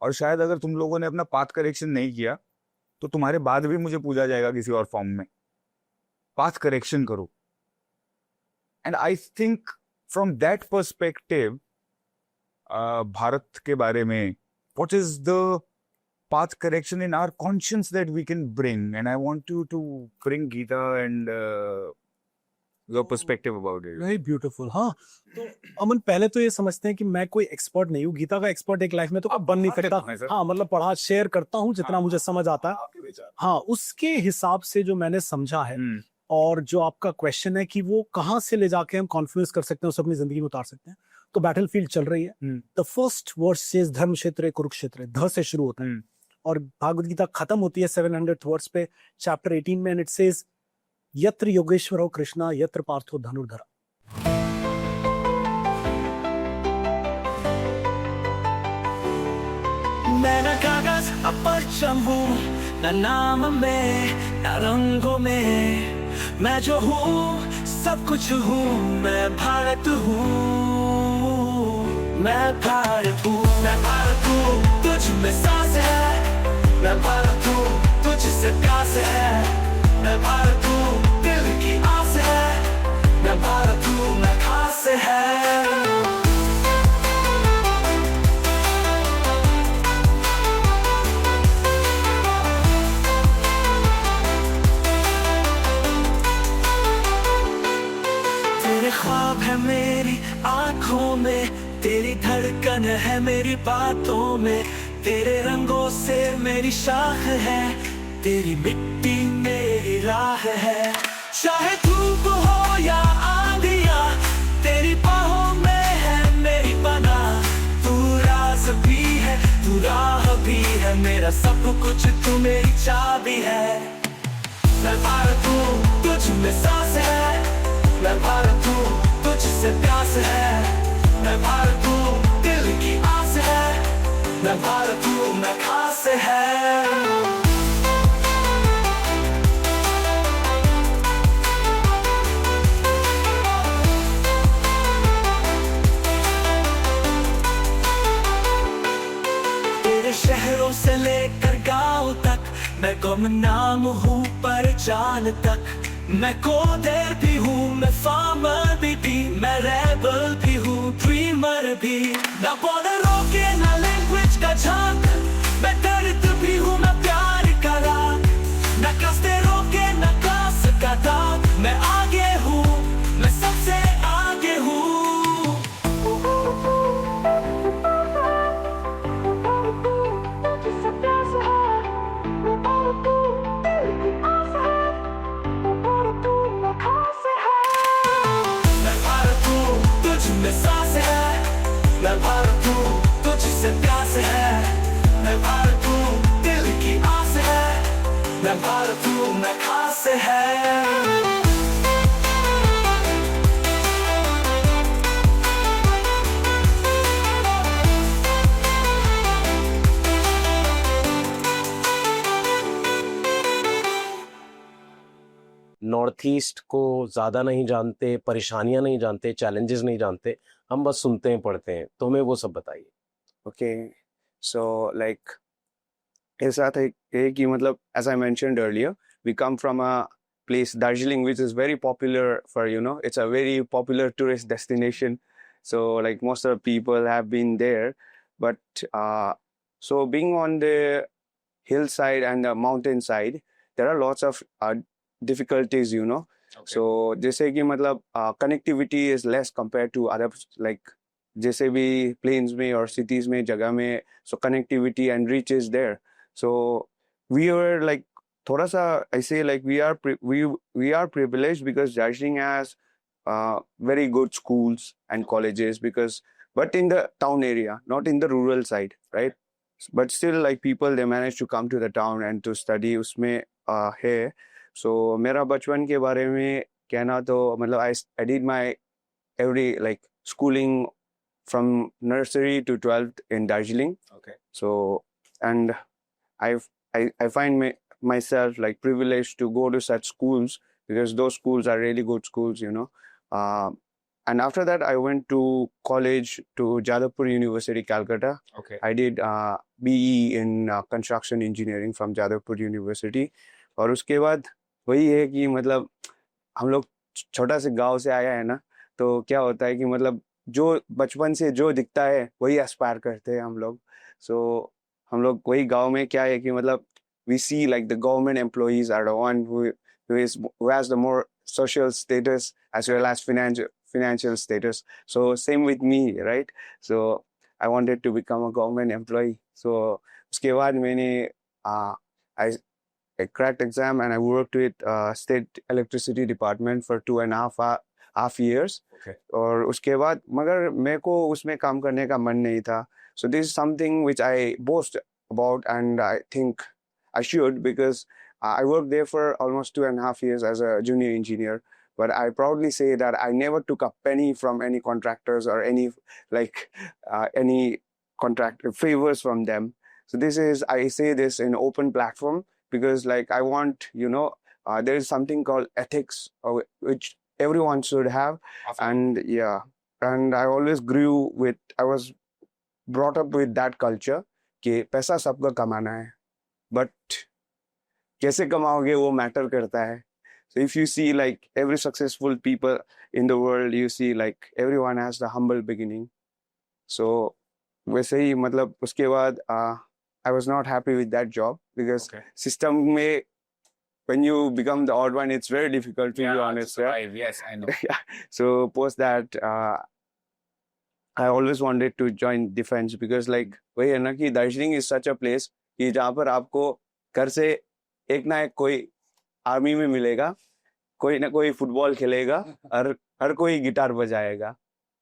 और शायद अगर तुम लोगों ने अपना पाथ करेक्शन नहीं किया तो तुम्हारे बाद भी मुझे पूजा जाएगा किसी और फॉर्म में. पाथ करेक्शन करो. And I think from that perspective Bharat के बारे में, what is the path correction in our conscience that we can bring? And I want you to bring Geeta and your perspective about it. Very beautiful. हाँ, तो अमन पहले तो ये समझते हैं कि मैं कोई एक्सपर्ट नहीं हूँ. गीता का एक्सपर्ट एक लाइफ में तो बन नहीं सकता. हाँ, मतलब पढ़ा शेयर करता हूँ जितना मुझे समझ आता है. हाँ, उसके हिसाब से जो मैंने समझा है, और जो आपका क्वेश्चन है कि वो कहाँ से ले जाके हम कॉन्फ्लुएंस कर सकते हैं, उसे अपनी जिंदगी में उतार सकते हैं, तो बैटलफील्ड चल रही है. द फर्स्ट वर्स सेज धर्म क्षेत्र कुरुक्षेत्र, ध से शुरू होता है और भागवत गीता खत्म होती है 700th वर्स पे, चैप्टर 18 में, एंड इट सेज यत्र योगेश्वरो कृष्णा यत्र पार्थो धनुर्धरा. मैं न कागज अपरचम हूँ, न नाम में न रंगों में. मैं जो हूँ सब कुछ हूँ, मैं भारत हूँ. मैं भारत हूँ, मैं भारत हूँ, तुझ में सांस है. मैं भारत हूँ, तुझसे प्यास है. मैं भारत हूँ, दिल की आस है. मैं भारत हूँ, मैं खास है. तेरे ख्वाब है मेरी आंखों में, तेरी धड़कन है मेरी बातों में. तेरे रंगों से मेरी शाख है, तेरी मिट्टी मेरी राह है. चाहे धूप हो या आंधिया, तेरी बाहों में है मेरी पनाह. तू राज भी है, तू राह भी है, मेरा सब कुछ तू मेरी चाबी है. मैं भारत हूँ, तुझ में सांस है. मैं भारत हूँ, तुझसे प्यास है. मैं भारत हूँ, दिल की आस है. मैं भारत हूँ, मैं खास है. तेरे शहरों से लेकर गाँव तक, मैं गुमनाम हूँ पहचान तक. मैं कोदर भी हूँ, मैं फार्मर भी, मैं रेबल भी हूँ, ड्रीमर भी. ना बॉर्डरों के ना लैंग्वेज का झांक, मैं दर्द भी हूँ, मैं प्यार का राग. ना कस्ते रोके ना क्लास का दाग. मैं आगे हूँ, मैं सबसे आगे हूँ. मैं भारत हूँ, तुझसे प्यास है. मैं भारत हूँ, दिल की आस है. मैं भारत हूँ, मैं खास है. नॉर्थ ईस्ट को ज़्यादा नहीं जानते, परेशानियां नहीं जानते, चैलेंजेस नहीं जानते, हम बस सुनते हैं, पढ़ते हैं. तो हमें वो सब बताइए. Okay, so like ऐसा था कि मतलब as I mentioned earlier, we come from a place Darjeeling which is very popular for, you know, it's a very popular tourist destination. So like most of the people have been there, but so being on the hillside and the mountain side, there are lots of difficulties, you know. Okay. So जैसे कि मतलब connectivity is less compared to other like जैसे भी plains में और cities में जगह में, so connectivity and reach is there. So we were like थोड़ा सा I say like we are privileged because Darjeeling has very good schools and colleges because but in the town area, not in the rural side, right? But still like people they manage to come to the town and to study उसमें है. So मेरा बचपन के बारे में कहना तो मतलब I did my every like schooling from nursery to 12th in Darjeeling. Okay. So and I find myself like privileged to go to such schools because those schools are really good schools, you know. And after that, I went to college to Jadavpur University, Calcutta. Okay. I did BE in construction engineering from Jadavpur University. और उसके बाद वही है कि मतलब हम लोग छोटा से गांव से आया है ना, तो क्या होता है कि मतलब जो बचपन से जो दिखता है वही एस्पायर करते हैं हम लोग. सो हम लोग वही गांव में क्या है कि मतलब we see like the government employees are the one who has the more social status as well as financial status. So same with me, right? So I wanted to become a government employee. So उसके बाद मैंने I cracked exam and I worked with state electricity department for 2.5 years. Okay. और उसके बाद मगर मेरे को उसमें काम करने का मन नहीं था. So this is something which I boast about and I think I should because I worked there for almost 2.5 years as a junior engineer. But I proudly say that I never took a penny from any contractors or any any contract favors from them. So this is I say this in open platform because like I want there is something called ethics which everyone should have. And yeah, and I always I was brought up with that culture कि पैसा सबका कमाना है, but कैसे कमाओगे वो matter करता है. So if you see like every successful people in the world, you see like everyone has the humble beginning. So वैसे ही मतलब उसके बाद I was not happy with that job because system में when you become the odd one, it's very difficult to be honest. Right? Yes, I know. Yeah. So post that, I always wanted to join defense because like वही है ना कि Darjeeling is such a place कि जहाँ पर आपको घर से एक ना एक कोई आर्मी में मिलेगा, कोई ना कोई फुटबॉल खेलेगा और हर कोई गिटार बजाएगा.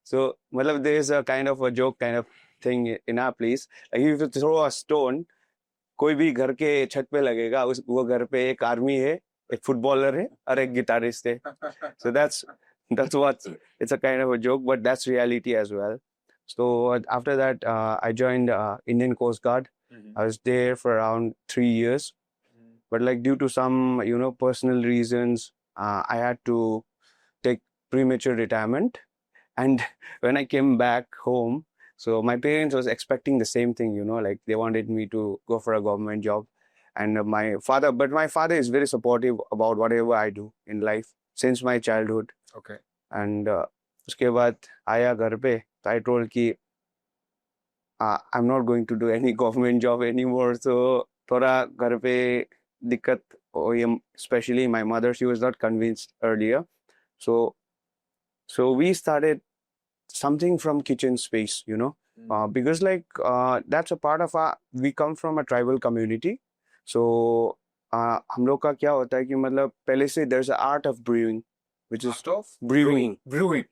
So मतलब there is a kind of a joke kind of thing in our place. Like if you throw a stone, कोई भी घर के छत पे लगेगा, वो घर पे एक आर्मी है, एक फुटबॉलर है और एक गिटारिस्ट है. So that's what it's a kind of a joke, but that's reality as well. So after that, I joined Indian Coast Guard. I was there for around 3 years, but like due to some personal reasons, I had to take premature retirement. And when I came back home, so my parents was expecting the same thing, like they wanted me to go for a government job. And my father is very supportive about whatever I do in life since my childhood. Okay. And उसके बाद आया घर पे, so I told कि I'm not going to do any government job anymore. So थोड़ा घर पे दिक्कत हुई, especially my mother, she was not convinced earlier. So we started something from kitchen space, because like that's a part of we come from a tribal community. So हम लोग का क्या होता है कि मतलब पहले से there's an art of brewing, which is brewing.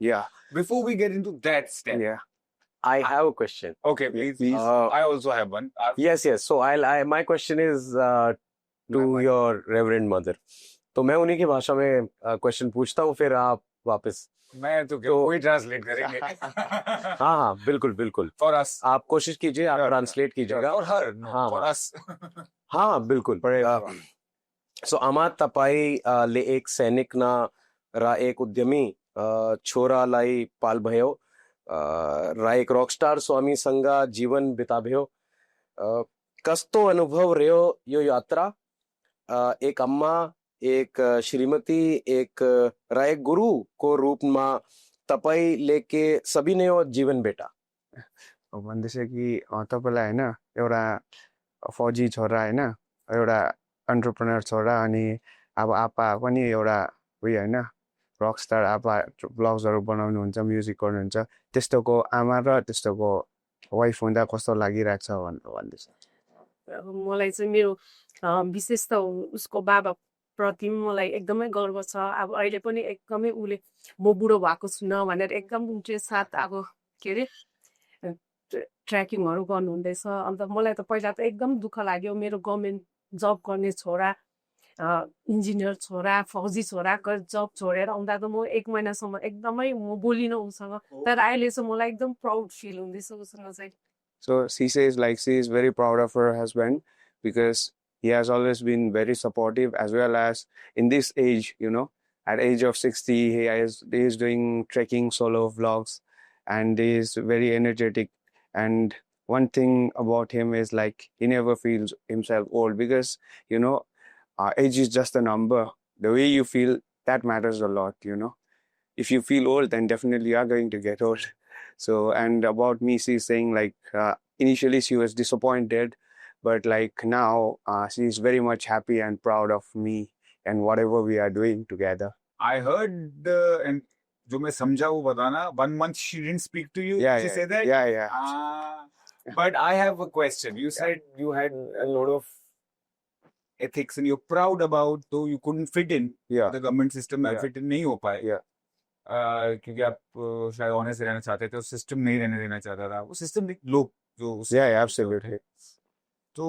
Yeah. Before we get into that step, Yeah. I have a question. okay, please. I also have one. Yes. So my question is to your Reverend Mother. तो मैं उन्हीं की भाषा में question पूछता हूँ, फिर आप वापस. मैं तो कोई ट्रांसलेट करेंगे. हाँ, बिल्कुल. For us. आप कोशिश कीजिए, आप ट्रांसलेट कीजिएगा. For her, no, for us. हाँ, बिल्कुल. So आमा तपाई ले एक सैनिक ना रा एक उद्यमी छोरा लाई पाल भयो रा एक रॉकस्टार स्वामी संगा जीवन बिता भयो कस्तो अनुभव रहो यो यात्रा एक अम्मा एक श्रीमती एक राय गुरु को रूप में तपाई लेके सभी ने जीवन बेटा. भन्दैछ कि तपाईँलाई हैन एउटा फौजी छोरा हैन एउटा एन्टरप्रेन्योर छोरा अनि अब आपा पनि एउटा उयो होइन रकस्टार अब ब्लग्सहरू बनाउनुहुन्छ म्युजिक गर्नुहुन्छ त्यस्तोको आमा र त्यस्तोको वाइफ हुँदा कस्तो लागिरहेको छ भनेर भन्दैछ अब मलाई चाहिँ मेरो विशेष त उसको बाबा प्रति मलाई एकदमै गर्व छ अब अहिले पनि एकदमै उसले म बुढो भएको छुइनँ भनेर एकदम इन्ट्रेस्ट साथ अब के अरे ट्र्याकिङहरू गर्नुहुँदैछ अन्त मलाई त पहिला त एकदम दुःख लाग्यो मेरो गभर्मेन्ट जब गर्ने छोरा इन्जिनियर छोरा फौजी छोरा जब छोडेर आउँदा त म 1 महिनासम्म एकदमै म बोलिनँ उसँग तर अहिले चाहिँ मलाई एकदम प्राउड फिल हुँदैछ उसँग चाहिँ So she says like she is very proud of her husband because he has always been very supportive as well as in this age, you know, at age of 60, he is doing trekking solo vlogs and he is very energetic. And one thing about him is like he never feels himself old because, you know, age is just a number. The way you feel, that matters a lot, you know. If you feel old, then definitely you are going to get old. So, and about me, she's saying like initially she was disappointed, but like now she's very much happy and proud of me and whatever we are doing together. I heard and जो मैं समझा वो बताना 1 month she didn't speak to you. Yeah, she yeah, said that. yeah. But I have a question. You said you had a lot of ethics and you're proud about though you couldn't fit in Yeah. the government system में Yeah. fit in नहीं हो पाए. Yeah. क्योंकि आप शायद honest रहना चाहते थे, सिस्टम नहीं रहने देना चाहता था, वो सिस्टम लोग जो Yeah, yeah, absolutely. तो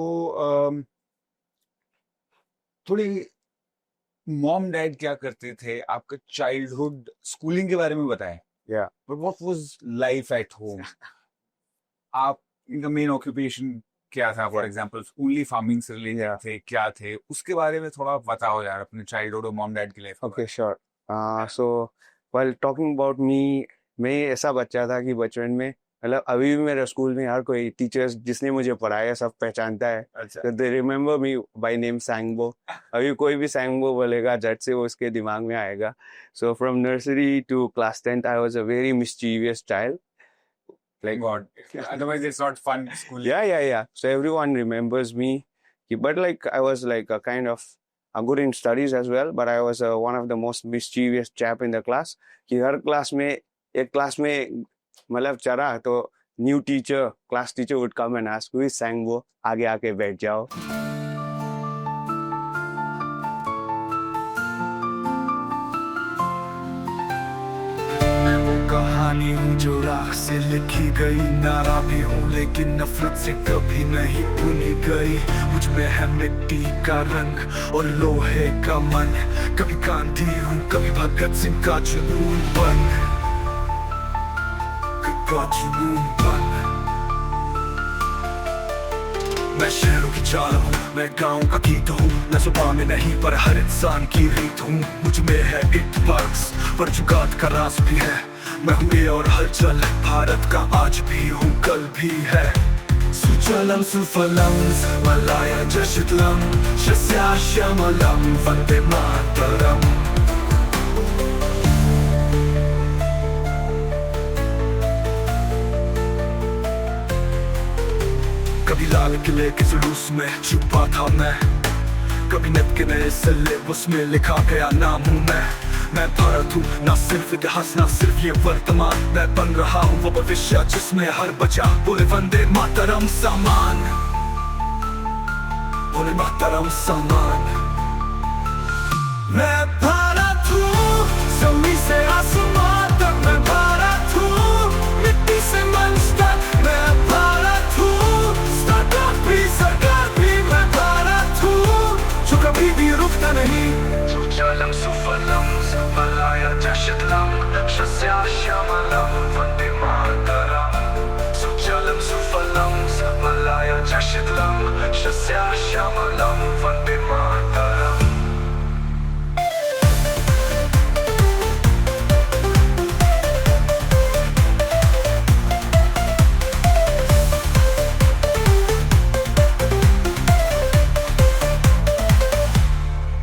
थोड़ी मॉम डैड क्या करते थे, आपका चाइल्डहुड स्कूलिंग के बारे में बताएं. Yeah. But what was life at home? आप इनका मेन ऑक्यूपेशन क्या था? फॉर एग्जांपल ओनली फार्मिंग से रिलेटेड थे, क्या थे, उसके बारे में थोड़ा बताओ यार अपने चाइल्डहुड और मॉम डैड की life. Okay, sure. So while talking about me, मैं ऐसा बच्चा था कि बचपन में मतलब अभी भी मेरे स्कूल में हर कोई टीचर्स जिसने मुझे पढ़ाया सब पहचानता है. अच्छा. So they remember me by name Sangbo. अभी कोई भी Sangbo बोलेगा झट से वो उसके दिमाग में आएगा. So from nursery to class 10th, I was a very mischievous child. Like God. Otherwise it's not fun school. yeah. So everyone remembers me. But like I was like a kind of good in studies as well, but I was one of the most mischievous chap in the class. कि हर class में एक class में मतलब चढ़ा तो new teacher class teacher would come and ask who is Sangbo, आगे आके बैठ जाओ. कहानी हूँ जो राख से लिखी गई, नारा भी हूँ लेकिन नफरत से कभी नहीं भुनी गई. मुझ में है मिट्टी का रंग और लोहे का मन, कभी गांधी हूँ कभी भगत सिंह का जुनून बन, मैं शहरों की चाल हूँ, मैं गाँव का गीत हूँ, मैं सुबह में नहीं पर हर इंसान की रीत हूँ. मुझ में है इत्तेफाक पर जुगात का राज भी है, मैं हूँ ये और हलचल भारत का आज भी हूँ कल भी है. सुजलम सुफलम मलाया जशितलम शस्याश्यामलम वंदे मातरम. कभी लाल किले के जुलूस में छुपा था मैं, कभी नेट के नए सिलेबस में लिखा गया नाम हूँ मैं भारत हूँ, ना सिर्फ इतिहास ना सिर्फ ये वर्तमान, मैं बन रहा हूँ वो भविष्य जिसमें हर बच्चा बोले वंदे मातरम समान, बोले मातरम समान. मैं भारत हूँ जमीन से आसमान तक, मैं भारत हूँ मिट्टी से मंच तक, मैं भारत हूँ स्टार्टअप भी सरकार भी, मैं भारत हूँ जो कभी भी रुकता नहीं. सुजलम सुफलम मलाया जशितलम शस्याश्यामलम वंदे मातरम. सुजलम सुफलम मलाया जशितलम शस्याश्यामलम वंदे मातरम.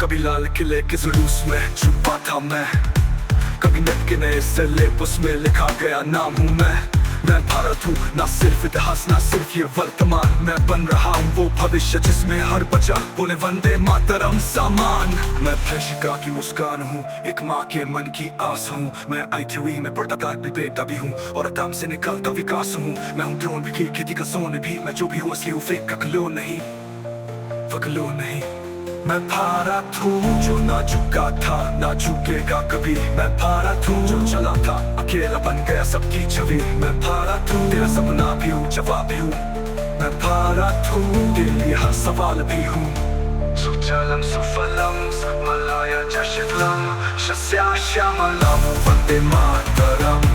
कभी लाल किले के जुलूस में छुपा था मैं, कभी नेट के नए सिलेबस में लिखा गया नाम हूँ मैं मैं भारत हूँ, ना सिर्फ इतिहास ना सिर्फ ये वर्तमान, मैं बन रहा हूँ वो भविष्य जिसमें हर बच्चा बोले वंदे मातरम सामान। मैं फैशिका की मुस्कान हूँ, एक माँ के मन की आस हूँ, मैं ITV में पढ़ता था बेटा भी हूँ और दम से निकलता विकास हूँ। मैं हूँ ड्रोन भी की खेती का सोने भी, मैं जो भी हूँ असली हूँ फेक का क्लो नहीं, फकलो नहीं। मैं भारत हूँ जो ना झुका था ना झुकेगा कभी, मैं भारत हूँ जो चला था अकेला बन गया सबकी छवि, मैं भारत हूँ तेरा सपना भी हूँ जवाब भी हूँ, मैं भारत हूँ तेरे लिए हर सवाल भी हूँ। सुजलम सुफलम मलयज शीतलम सस्यश्यामलम वंदे मातरम।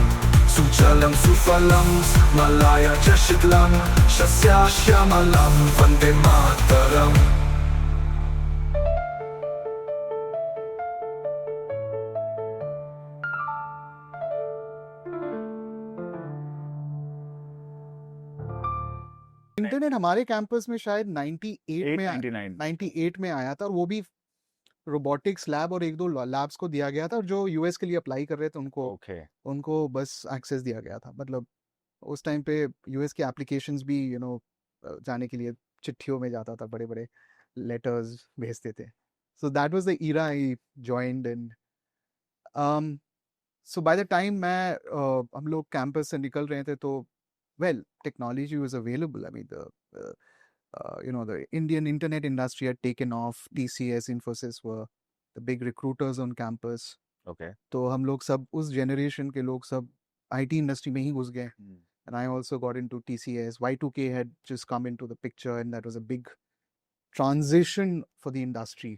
सुजलम सुफलम मलयज शीतलम सस्यश्यामलम वंदे मातरम। इंटरनेट हमारे कैंपस में शायद 98 में 99 98 में आया था, और वो भी रोबोटिक्स लैब और एक दो लैब्स को दिया गया था, और जो यूएस के लिए अप्लाई कर रहे थे ओके उनको बस एक्सेस दिया गया था। मतलब उस टाइम पे यूएस के एप्लीकेशंस भी जाने के लिए चिट्ठियों में जाता था, बड़े बड़े लेटर्स भेजते थे। So that was the era I joined. And so by the time मैं हम लोग कैंपस से निकल रहे थे तो well, technology was available. I mean, the Indian internet industry had taken off. TCS, Infosys were the big recruiters on campus. Okay तो हम लोग सब उस generation के लोग सब IT इंडस्ट्री में ही घुस गए. And I also got into TCS. Y2K had just come into the picture, and that was a big transition for the industry.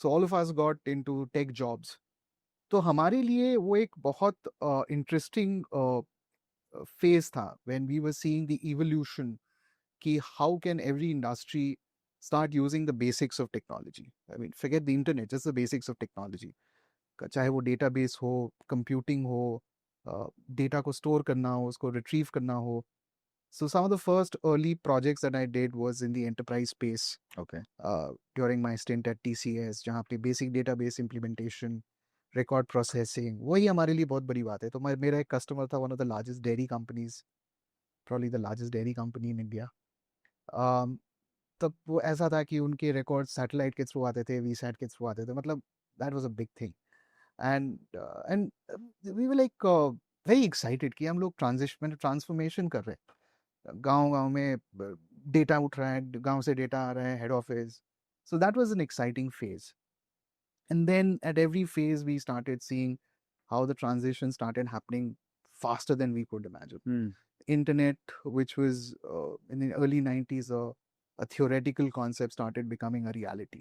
So all of us got into tech jobs. तो हमारे लिए वो एक बहुत interesting phase था when we were seeing the evolution कि how can every industry start using the basics of technology. I mean, forget the internet, just the basics of technology. चाहे वो database हो, computing हो, data को store करना हो, उसको retrieve करना हो. So some of the first early projects that I did was in the enterprise space okay during my stint at TCS, जहाँ पे basic database implementation, record processing, वही हमारे लिए बहुत बड़ी बात है. तो मेरा एक customer था, one of the largest dairy companies, probably the largest dairy company in India. तब वो ऐसा था कि उनके रिकॉर्ड सैटेलाइट के थ्रू आते थे, वीसैट के थ्रू आते थे. मतलब that was a big thing. And we were like very excited कि हम लोग ट्रांसफॉर्मेशन कर रहे हैं. गांव में डेटा उठ रहा है, गांव से डेटा आ रहा है head office. So that was an exciting phase. And then at every phase we started seeing how the transition started happening faster than we could imagine. Internet, which was in the early 90s a theoretical concept, started becoming a reality.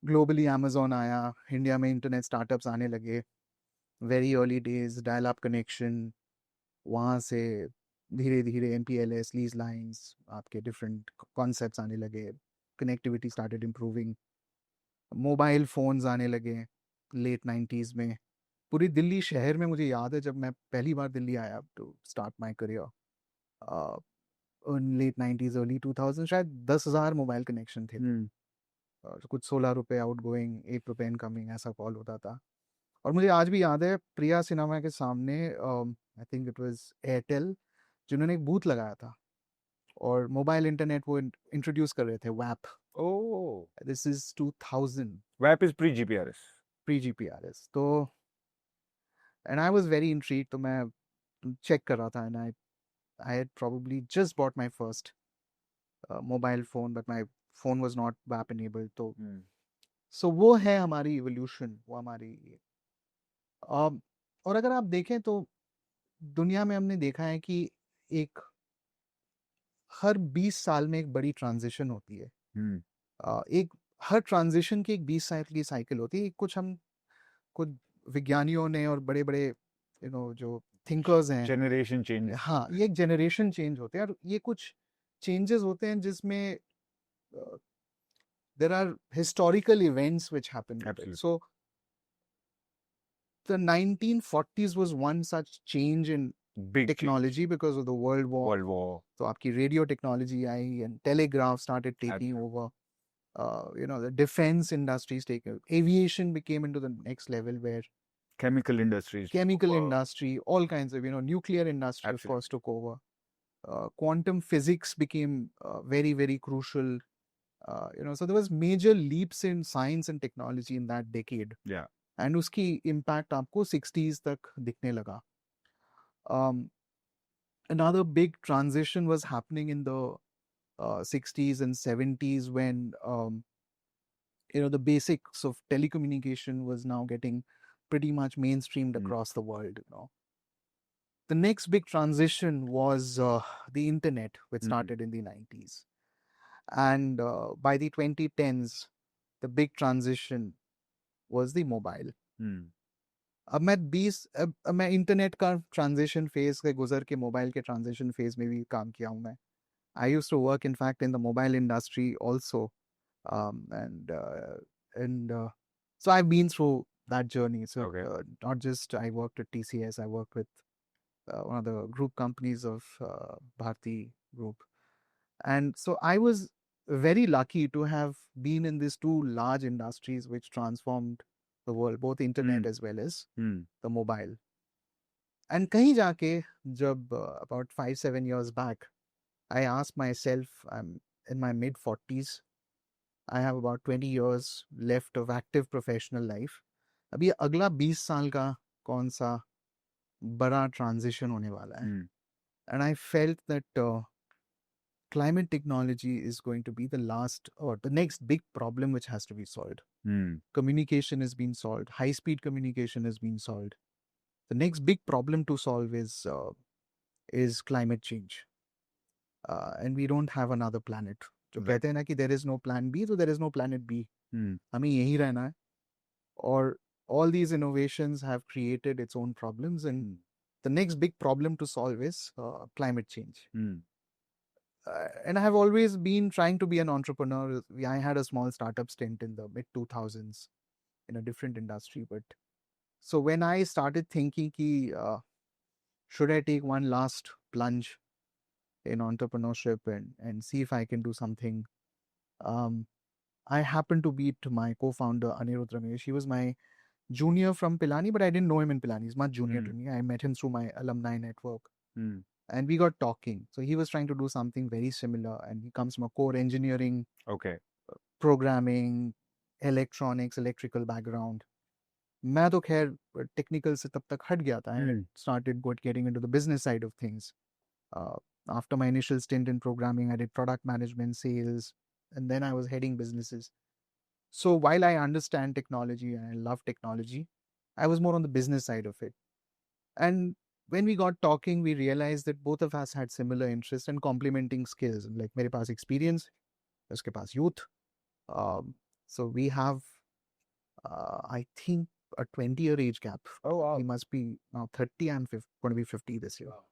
Globally Amazon आया, India में internet startups आने लगे. Very early days, dial-up connection, वहाँ से धीरे धीरे MPLS, lease lines, आपके different concepts आने लगे. Connectivity started improving. Mobile phones आने लगे लेट 90s में. पूरी दिल्ली शहर में मुझे याद है जब मैं पहली बार दिल्ली आया to start my career in late 90s early 2000, शायद 10,000 मोबाइल कनेक्शन थे. और कुछ 16 रुपये आउट गोइंग, 1 रुपये इनकमिंग, ऐसा कॉल होता था. और मुझे आज भी याद है प्रिया सिनेमा के सामने, I think it was Airtel, जिन्होंने एक बूथ लगाया था और मोबाइल इंटरनेट वो इंट्रोड्यूस कर रहे थे, वैप. ओह दिस इज 2000, वैप इज प्री जीपीआरएस pre-GPRS. तो and I was very intrigued, तो मैं चेक कर रहा था, and I had probably just bought my first mobile phone, but my phone was not WAP enabled. तो so वो है हमारी evolution, वो हमारी और अगर आप देखें तो दुनिया में हमने देखा है कि एक हर 20 साल में एक बड़ी ट्रांजिशन होती है. एक हर ट्रांजिशन की एक 20 साल की साइकिल होती है. कुछ विज्ञानियों ने और बड़े बड़े जो थिंकर्स हैं, जनरेशन चेंज. हाँ, ये एक जनरेशन चेंज होते हैं, और ये कुछ चेंजेस होते हैं जिसमें there are historical events which happen. So the 1940s was one such change in Big technology because of the World War. World War. तो आपकी radio technology I, and telegraph started taking over. The defense industries taking, aviation became into the next level where chemical industries. chemical industry, all kinds of, nuclear industry, of course, took over. Quantum physics became very, very crucial. So there was major leaps in science and technology in that decade. Yeah. And uski impact आपको 60s तक दिखने लगा. Another big transition was happening in the 60s and 70s when the basics of telecommunication was now getting pretty much mainstreamed across the world. The next big transition was the internet, which started in the 90s. And by the 2010s, the big transition was the mobile. अब मैं internet का transition phase के गुजर के mobile के transition phase में भी काम किया हूँ मैं. I used to work, in fact, in the mobile industry also. So I've been through that journey. So not just I worked at TCS, I worked with one of the group companies of Bharti Group. And so I was very lucky to have been in these two large industries which transformed the world, both internet as well as the mobile. And kahin jaake, jab about 5-7 years back, I asked myself, I'm in my mid-40s, I have about 20 years left of active professional life. अभी अगला 20 साल का कौन सा बड़ा transition होने वाला है. And I felt that climate technology is going to be the next big problem which has to be solved. Communication has been solved. High-speed communication has been solved. The next big problem to solve is climate change. And we don't have another planet. जो कहते हैं ना कि there is no plan B, so there is no planet B. हमें यहीं रहना है. Or all these innovations have created its own problems, and the next big problem to solve is climate change. And I have always been trying to be an entrepreneur. I had a small startup stint in the mid-2000s in a different industry. But so when I started thinking ki, should I take one last plunge in entrepreneurship and see if I can do something, I happened to meet my co-founder Anirudh Ramesh. He was my junior from Pilani, but I didn't know him in Pilani. He's much junior to me. I met him through my alumni network. And we got talking. So he was trying to do something very similar, and he comes from a core engineering, programming, electronics, electrical background. मैं तो खैर technical से तब तक हट गया था and started getting into the business side of things. After my initial stint in programming, I did product management, sales, and then I was heading businesses. So while I understand technology and I love technology, I was more on the business side of it. And when we got talking, we realized that both of us had similar interests and complementing skills. Like मेरे पास experience, उसके पास youth. So we have, I think, a 20-year age gap. Oh, wow. He must be now 30. I'm going to be 50 this year. Wow.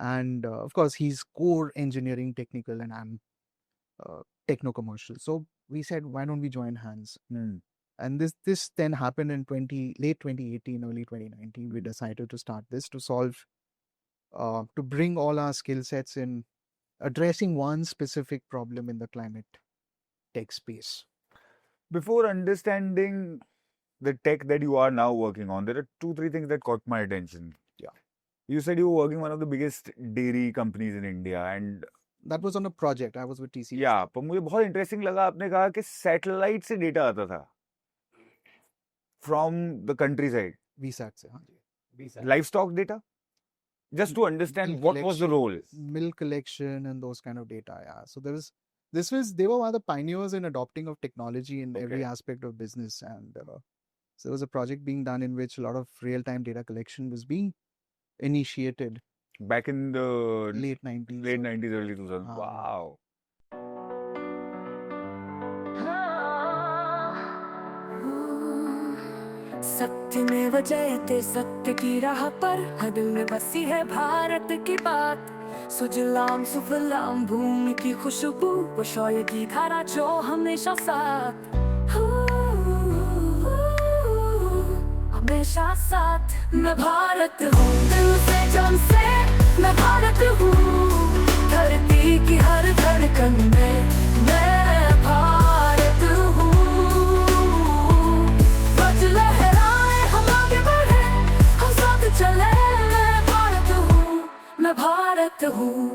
And of course, he's core engineering technical and I'm techno-commercial. So we said, why don't we join hands? And this then happened in late 2018, early 2019. We decided to start this to solve, to bring all our skill sets in addressing one specific problem in the climate tech space. Before understanding the tech that you are now working on, there are 2-3 things that caught my attention. Yeah. You said you were working one of the biggest dairy companies in India, and that was on a project. I was with TCS. Yeah, पर मुझे बहुत interesting लगा आपने कहा कि satellite से data आता था from the countryside. VSAT से, हाँ जी. VSAT. Livestock data? Just to understand what was the role. Milk collection and those kind of data, yeah. So they were one of the pioneers in adopting of technology in every aspect of business. And so there was a project being done in which a lot of real-time data collection was being initiated. Back in the late 90s. Late 90s, early 2000s. Wow. सत्यमेव जयते, सत्य की राह पर हर दिल में बसी है भारत की बात. सुजलाम सुफलाम भूमि की खुशबू, वो शौर्य की धारा जो हमेशा साथ, हमेशा साथ. मैं भारत हूँ दिल से जन से, मैं भारत हूँ धरती की हर धड़कन में, मैं भारत हूँ. वज्र लहराए हम आगे बढ़े, भारत हूँ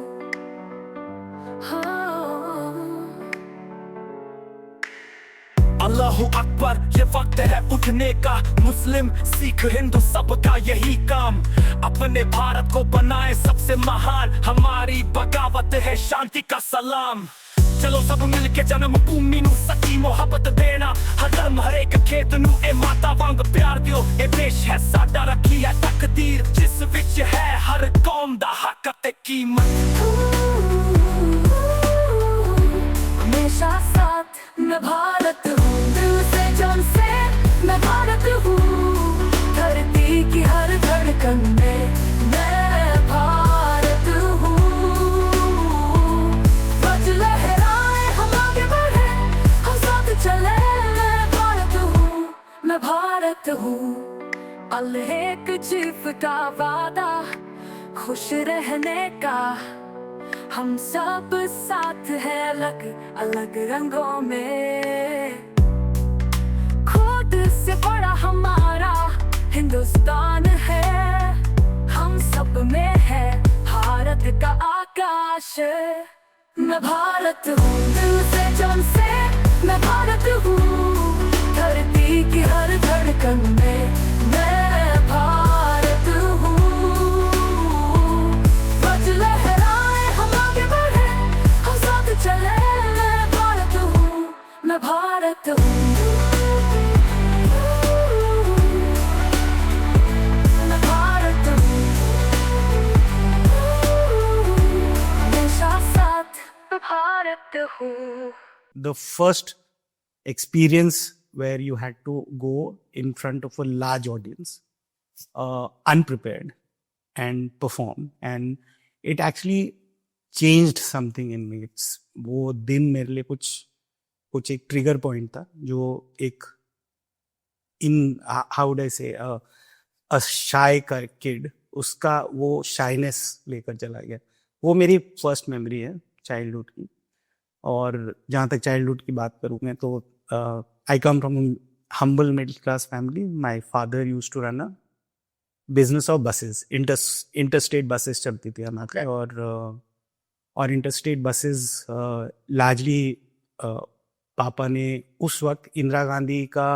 अल्लाहू अकबर, ये वक्त है उठने का। मुस्लिम सिख हिंदू सबका यही काम, अपने भारत को बनाए सबसे महान। हमारी बगावत है शांति का सलाम। चलो सब मिलके जन्म भूमि नू सच्ची मोहब्बत देना। हर धर्म हर एक खेत नू ए माता वांग प्यार दियो। ए देश है साडा, रखी है तकदीर जिस विच है हर कौम दा हक ते कीमत। हमेशा साथ मैं भारत हूँ, दिल से जान से मैं भारत हूँ। धरती की हर धड़कन में मैं भारत हूँ। वज लहराए हम आगे बढ़े, हम साथ चले। मैं भारत हूँ। अल्लाह एक चीफ का वादा, खुश रहने का। हम सब साथ हैं अलग अलग रंगों में। खुद से बड़ा हमारा हिंदुस्तान है। हम सब में है भारत का आकाश। मैं भारत हूँ, दिल से जान से मैं भारत हूँ। धरती की हर धड़कन में मैं भारत हूँ। वज लहराए हम आगे बढ़े, हम साथ चले। मैं भारत हूँ, मैं भारत हूँ। मैं भारत हूँ, हमेशा साथ भारत हूँ। The first experience where you had to go in front of a large audience, unprepared, and perform, and it actually changed something in me. वो दिन मेरे लिए कुछ एक ट्रिगर पॉइंट था जो एक how would I say a shy kid, उसका वो शाइनेस लेकर चला गया। वो मेरी फर्स्ट मेमोरी है चाइल्डहुड की। और जहाँ तक चाइल्डहुड की बात करूँ मैं तो I come from a humble middle class family. My father used to run a business of buses. Interstate buses चलती थी हमारे। और interstate buses largely पापा ने उस वक्त इंदिरा गांधी का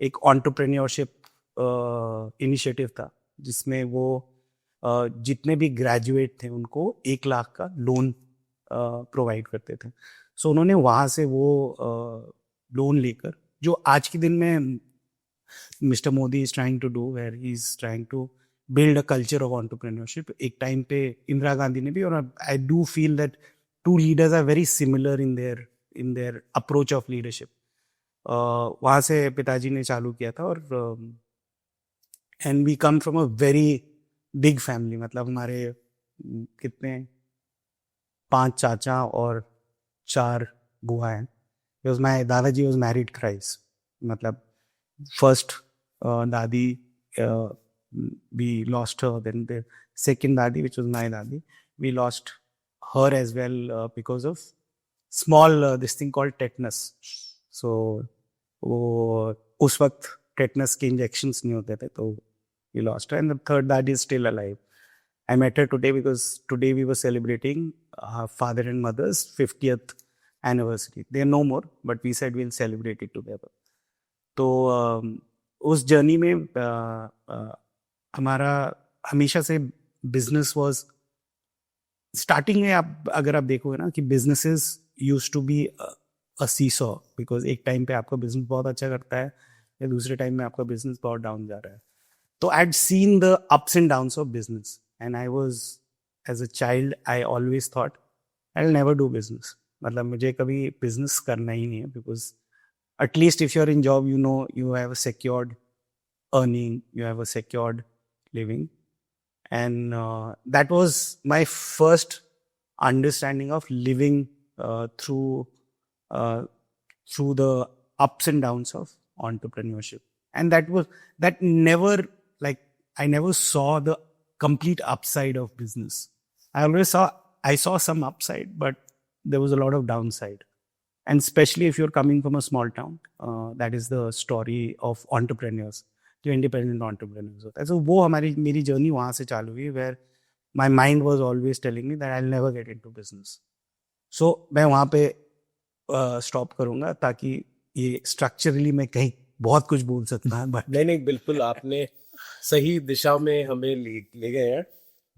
एक एंटरप्रेन्योरशिप इनिशिएटिव था जिसमें वो जितने भी ग्रेजुएट थे उनको 1 लाख का लोन प्रोवाइड करते थे। सो उन्होंने वहाँ से वो लोन लेकर, जो आज के दिन में mister Modi is trying to do, where he is trying to build a culture of entrepreneurship. एक टाइम पे इंदिरा गांधी ने भी, और I do feel that two leaders are very similar in their approach of leadership. वहाँ से पिताजी ने चालू किया था। और and we come from a very big family. मतलब हमारे कितने 5 चाचा और 4 बुआ हैं। Because my Dadaji was married thrice. मतलब first Dadi, we lost her. Then the second Dadi, which was my Dadi, we lost her as well because of small this thing called tetanus. So वो उस वक्त tetanus के injections नहीं होते थे, तो we lost her. And the third Dadi is still alive. I met her today because today we were celebrating father and mother's 50th anniversary. They are no more, but we said we'll celebrate it together. तो उस journey में हमारा हमेशा से business was starting में। आप अगर आप देखोगे ना कि businesses used to be a seesaw, because एक टाइम पे आपका बिजनेस बहुत अच्छा करता है या दूसरे टाइम में आपका बिजनेस बहुत डाउन जा रहा है। तो I had seen the ups and downs of business and I was as a child I always thought I will never do business. मतलब मुझे कभी बिजनेस करना ही नहीं है, because at least if you are in job you know you have a secured earning, you have a secured living. And that was my first understanding of living through the ups and downs of entrepreneurship. And that never, like, I never saw the complete upside of business. I saw some upside, but there was a lot of downside. And especially if you're coming from a small town, that is the story of entrepreneurs, जो independent entrepreneurs होता है। So वो मेरी journey वहाँ से चालू हुई, where my mind was always telling me that I'll never get into business. So मैं वहाँ पे स्टॉप करूँगा ताकि ये स्ट्रक्चरली मैं कहीं बहुत कुछ बोल सकता है बट नहीं बिल्कुल आपने सही दिशा में हमें ले गए हैं।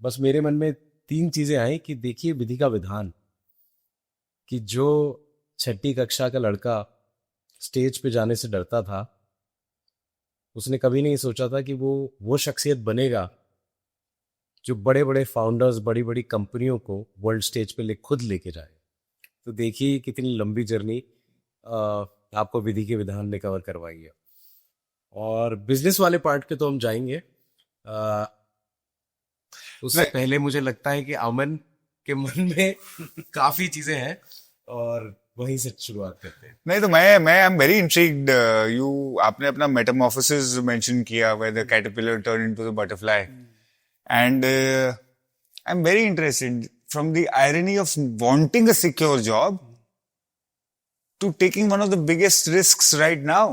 बस मेरे मन में 3 चीजें आई कि देखिए विधि का विधान कि जो 6ठी कक्षा का लड़का स्टेज पे जाने से डरता था उसने कभी नहीं सोचा था कि वो शख्सियत बनेगा जो बड़े बड़े फाउंडर्स बड़ी बड़ी कंपनियों को वर्ल्ड स्टेज पे खुद लेके जाए। तो देखिए कितनी लंबी जर्नी आपको विधि के विधान ने कवर करवाई है। और बिजनेस वाले पार्ट पे तो हम जाएंगे, उससे पहले मुझे लगता है कि अमन के मन में काफी चीजें हैं और वहीं से शुरुआत करते हैं। नहीं तो मैं आई एम वेरी इंट्रिग्ड। आपने अपना मेटामॉर्फोसिस मेंशन किया where the caterpillar turned into the butterfly and I'm very interested from the irony of wanting a secure job to taking one of the biggest risks right now.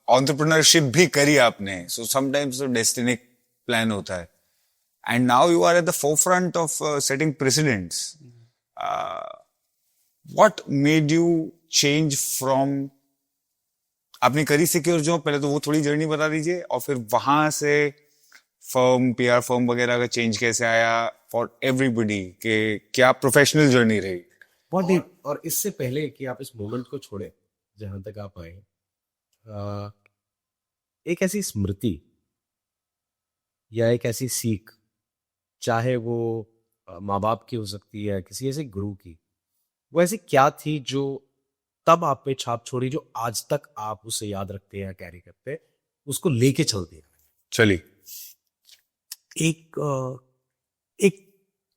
Entrepreneurship भी करी आपने, so sometimes the destiny plan होता है and now you are at the forefront of setting precedents. What made you change from आपने करी secure job, पहले तो वो थोड़ी जर्नी बता दीजिए और फिर वहां से फर्म पीआर फर्म वगैरह का चेंज कैसे आया फॉर एवरीबॉडी के क्या प्रोफेशनल जर्नी रही? और इससे पहले कि आप इस मोमेंट को छोड़े जहां तक आप आए, एक ऐसी स्मृति या एक ऐसी सीख, चाहे वो माँ बाप की हो सकती है किसी ऐसे गुरु की, वो ऐसी क्या थी जो तब आप पे छाप छोड़ी जो आज तक आप उसे याद रखते हैं, कैरी करते हैं, उसको लेके चलते हैं? चलिए एक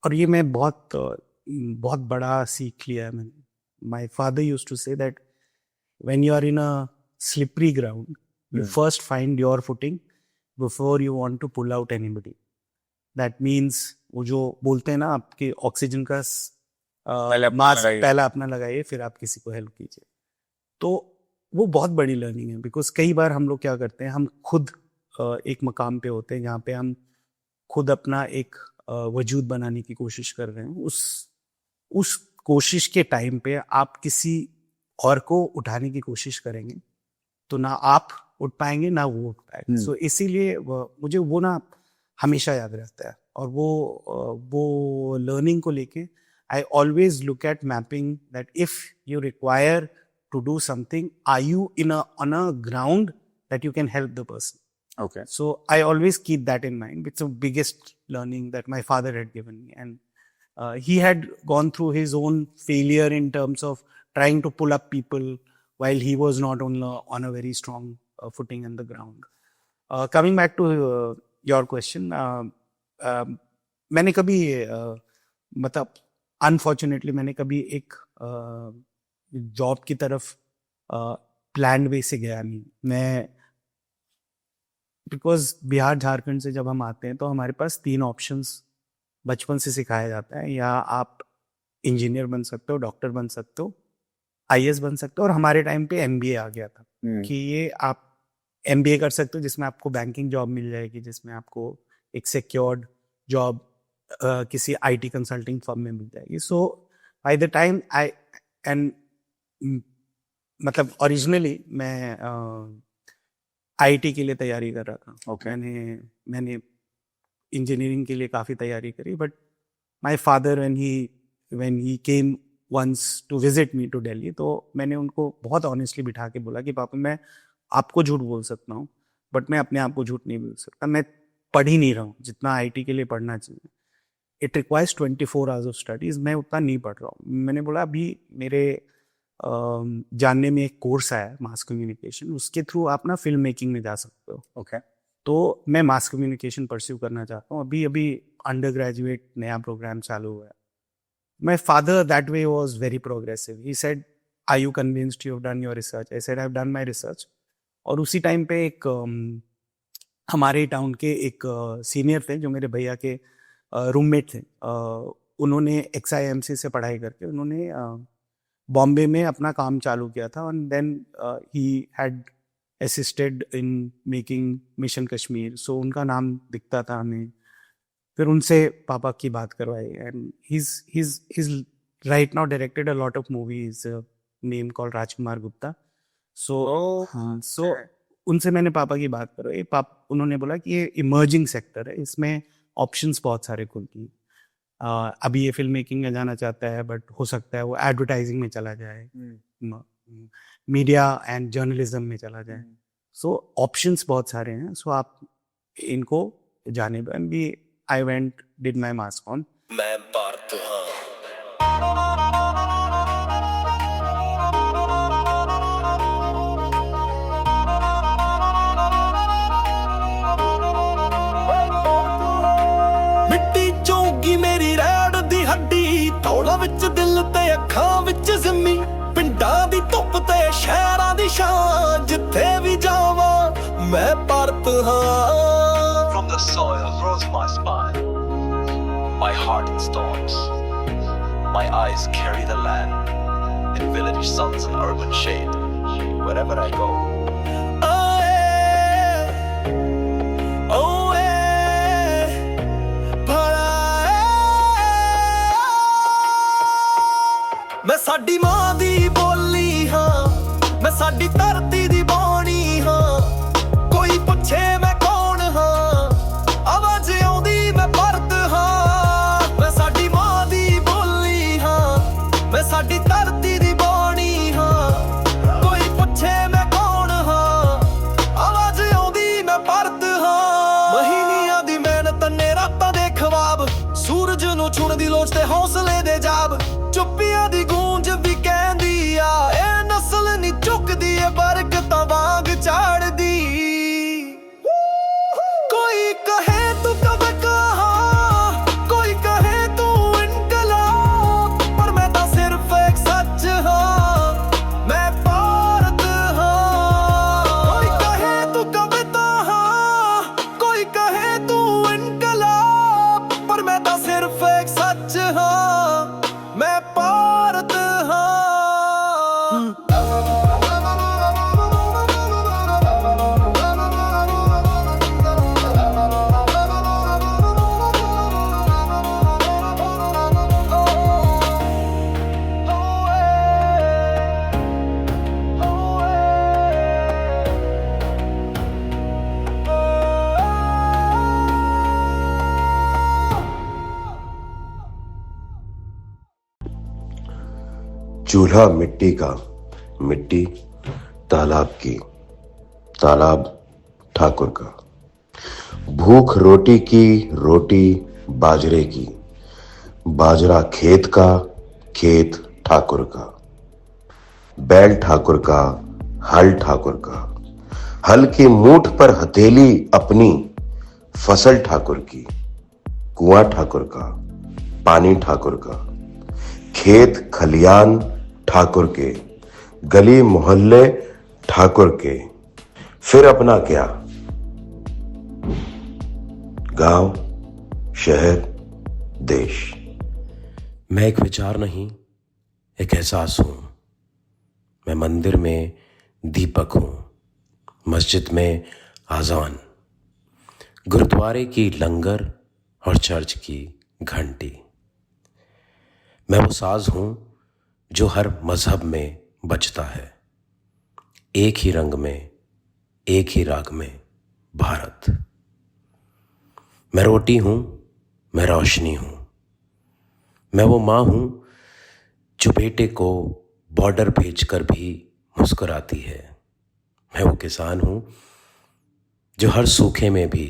और ये मैं बहुत बड़ा सीख लिया है मैंने। My father used to say that when you are in a slippery ground you first find your footing before you want to pull out anybody. That means वो जो बोलते हैं ना आपके ऑक्सीजन का मास्क पहला अपना लगाइए फिर आप किसी को हेल्प कीजिए। तो वो बहुत बड़ी लर्निंग है बिकॉज कई बार हम लोग क्या करते हैं, हम खुद एक मकाम पे होते हैं जहाँ पे हम खुद अपना एक वजूद बनाने की कोशिश कर रहे हैं। उस कोशिश के टाइम पे आप किसी और को उठाने की कोशिश करेंगे तो ना आप उठ पाएंगे ना वो उठ पाएंगे। सो इसीलिए मुझे वो ना हमेशा याद रहता है। और वो लर्निंग को लेके I always look at mapping that if you require to do something, are you on a ground that you can help the person? Okay. So I always keep that in mind. It's the biggest learning that my father had given me. And he had gone through his own failure in terms of trying to pull up people while he was not on a very strong footing in the ground. Coming back to your question, मैंने कभी मतलब unfortunately मैंने कभी एक job की तरफ plan वे से गया नहीं मैं, बिकॉज बिहार झारखंड से जब हम आते हैं तो हमारे पास 3 ऑप्शंस बचपन से सिखाया जाता है। या आप इंजीनियर बन सकते हो, डॉक्टर बन सकते हो, आईएएस बन सकते हो, और हमारे टाइम पे एमबीए आ गया था कि ये आप एमबीए कर सकते हो जिसमें आपको बैंकिंग जॉब मिल जाएगी, जिसमें आपको एक सिक्योर्ड जॉब किसी आईटी कंसल्टिंग फर्म में मिल जाएगी। सो बाय द टाइम मतलब ओरिजिनली मैं आईटी के लिए तैयारी कर रहा था। Okay. मैंने इंजीनियरिंग के लिए काफ़ी तैयारी करी, but my father when he came once to visit me to Delhi, तो मैंने उनको बहुत ऑनेस्टली बिठा के बोला कि पापा मैं आपको झूठ बोल सकता हूँ बट मैं अपने आप को झूठ नहीं बोल सकता। मैं पढ़ ही नहीं रहा हूँ जितना आईटी के लिए पढ़ना चाहिए। It requires 24 hours of studies, मैं उतना नहीं पढ़ रहा हूँ। मैंने बोला अभी मेरे जानने में एक कोर्स आया मास कम्युनिकेशन, उसके थ्रू आप ना फिल्म मेकिंग में जा सकते हो। ओके। तो मैं मास कम्युनिकेशन परस्यू करना चाहता हूँ। अभी अंडर ग्रेजुएट नया प्रोग्राम चालू हुआ है। My father that way was very progressive. He said are you convinced you have done your research? I said I have done my research. और उसी टाइम पे एक हमारे टाउन के एक सीनियर थे जो मेरे भैया के रूममेट थे। उन्होंने XIMC से पढ़ाई करके उन्होंने बॉम्बे में अपना काम चालू किया था। And then he had assisted in making Mission Kashmir. So उनका नाम दिखता था हमें। फिर उनसे पापा की बात करवाई and he's right now directed a lot of movies name called Rajkumar Gupta. So हाँ, so उनसे मैंने पापा की बात करवाई. उन्होंने बोला कि ये इमर्जिंग सेक्टर है, इसमें ऑप्शंस बहुत सारे खुलती हैं. अभी ये फिल्म मेकिंग में जाना चाहता है बट हो सकता है वो एडवर्टाइजिंग में चला जाए, मीडिया एंड जर्नलिज्म में चला जाए. सो ऑप्शंस बहुत सारे हैं. सो आप इनको जाने भी I went did my mask on. मैं पार्थ हाँ. ਮਿੱਟੀ ਚੋਂਗੀ ਮੇਰੀ ਰੈੜ ਦੀ ਹੱਡੀ, ਧੌਲਾ ਵਿੱਚ ਦਿਲ ਤੇ ਅੱਖਾਂ ਵਿੱਚ ਜ਼ਿੰਮੀ, ਪਿੰਡਾਂ ਦੀ ਧੁੱਪ ਤੇ ਸ਼ਹਿਰਾਂ ਦੀ ਛਾਂ, ਜਿੱਥੇ ਵੀ ਜਾਵਾਂ ਮੈਂ ਭਾਰਤ ਹਾਂ. From the soil rose my spine, my heart in storms, my eyes carry the land, in village suns and urban shade, wherever I go. ਮੈਂ ਸਾਡੀ ਮਾਂ ਦੀ ਬੋਲੀ ਹਾਂ, ਮੈਂ ਸਾਡੀ ਧਰਤੀ ਦੀ ਬਾਣੀ ਹਾਂ, ਕੋਈ ਪੁੱਛੇ ਮੈਂ ਕੌਣ ਹਾਂ, ਆਵਾਜ਼ ਆਉਂਦੀ ਮੈਂ ਭਾਰਤ ਹਾਂ. ਮੈਂ ਸਾਡੀ ਮਾਂ ਦੀ ਬੋਲੀ ਹਾਂ, ਮੈਂ ਸਾਡੀ ਧਰਤੀ ਦੀ ਬਾਣੀ ਹਾਂ, ਕੋਈ ਪੁੱਛੇ ਮੈਂ ਕੌਣ ਹਾਂ, ਆਵਾਜ਼ ਆਉਂਦੀ ਮੈਂ ਭਾਰਤ ਹਾਂ. ਮਹੀਨਿਆਂ ਦੀ ਮਿਹਨਤ ਨੇ ਰਾਤਾਂ ਦੇ ਖਵਾਬ, ਸੂਰਜ ਨੂੰ ਛੂਣ ਦੀ ਲੋਚ ਤੇ ਹੌਸਲੇ ਦੇ ਜਾਬ, ਚੁੱਪੀਆਂ ਦੀ ਗੂੰਜ ਵੀ ਕਹਿੰਦੀ ਆ, ਇਹ ਨਸਲ ਨਹੀਂ ਝੁਕਦੀ ਏ ਬਰਕਤਾਂ ਵਾਂਗ ਝਾੜਦੀ. ਕੋਈ ਕਹੇ ਤੂੰ ਕਦੇ ਕਹਾ, ਕੋਈ ਕਹੇ ਤੂੰ ਇਨਕਲਾਬ, ਪਰ ਮੈਂ ਤਾਂ ਸਿਰਫ ਇੱਕ ਸੱਚ ਹਾਂ, ਮੈਂ ਭਾਰਤ ਹਾਂ. ਕੋਈ ਕਹੇ ਤੂੰ ਕਵਿਤਾ ਹਾਂ, ਕੋਈ ਕਹੇ ਤੂੰ ਇਨਕਲਾਬ, ਪਰ ਮੈਂ ਤਾਂ ਸਿਰਫ ਇੱਕ ਸੱਚ ਹਾਂ, ਮੈਂ ਭਾਰਤ ਹਾਂ. चूल्हा मिट्टी का, मिट्टी तालाब की, तालाब ठाकुर का. भूख रोटी की, रोटी बाजरे की, बाजरा खेत का, खेत ठाकुर का. बैल ठाकुर का, हल ठाकुर का, हल की मूठ पर हथेली अपनी, फसल ठाकुर की. कुआं ठाकुर का, पानी ठाकुर का, खेत खलियान ठाकुर के, गली मोहल्ले ठाकुर के. फिर अपना क्या, गांव, शहर, देश. मैं एक विचार नहीं, एक एहसास हूं. मैं मंदिर में दीपक हूं, मस्जिद में आजान, गुरुद्वारे की लंगर और चर्च की घंटी. मैं वो साज हूं जो हर मजहब में बजता है, एक ही रंग में, एक ही राग में, भारत. मैं रोटी हूं, मैं रोशनी हूं. मैं वो माँ हूं जो बेटे को बॉर्डर भेजकर भी मुस्कुराती है. मैं वो किसान हूं जो हर सूखे में भी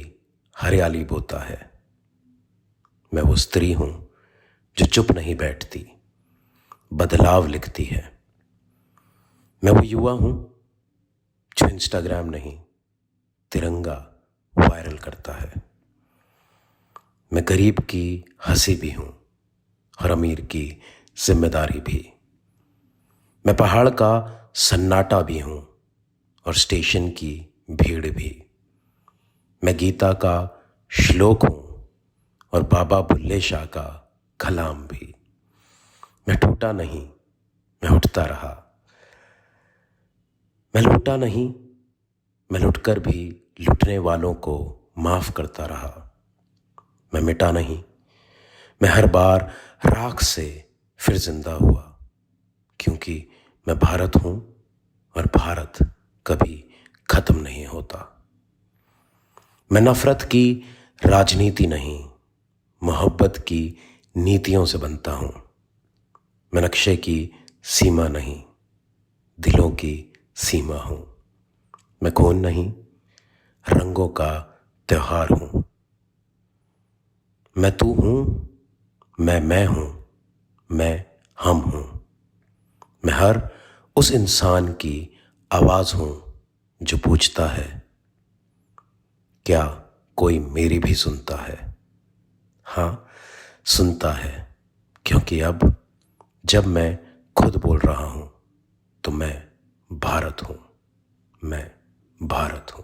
हरियाली बोता है. मैं वो स्त्री हूं जो चुप नहीं बैठती, बदलाव लिखती है. मैं वो युवा हूं जो इंस्टाग्राम नहीं, तिरंगा वायरल करता है. मैं गरीब की हंसी भी हूं और अमीर की जिम्मेदारी भी. मैं पहाड़ का सन्नाटा भी हूं और स्टेशन की भीड़ भी. मैं गीता का श्लोक हूं और बाबा बुल्ले शाह का कलाम भी. मैं टूटा नहीं, मैं उठता रहा. मैं लूटा नहीं, मैं लुटकर भी लुटने वालों को माफ करता रहा. मैं मिटा नहीं, मैं हर बार राख से फिर जिंदा हुआ, क्योंकि मैं भारत हूं और भारत कभी खत्म नहीं होता। मैं नफरत की राजनीति नहीं, मोहब्बत की नीतियों से बनता हूं। मैं नक्शे की सीमा नहीं, दिलों की सीमा हूं। मैं खून नहीं, रंगों का त्योहार हूं। मैं तू हूं, मैं हूं, मैं हम हूं। मैं हर उस इंसान की आवाज हूं जो पूछता है, क्या कोई मेरी भी सुनता है? हाँ, सुनता है, क्योंकि अब जब मैं खुद बोल रहा हूं तो मैं भारत हूं, मैं भारत हूं।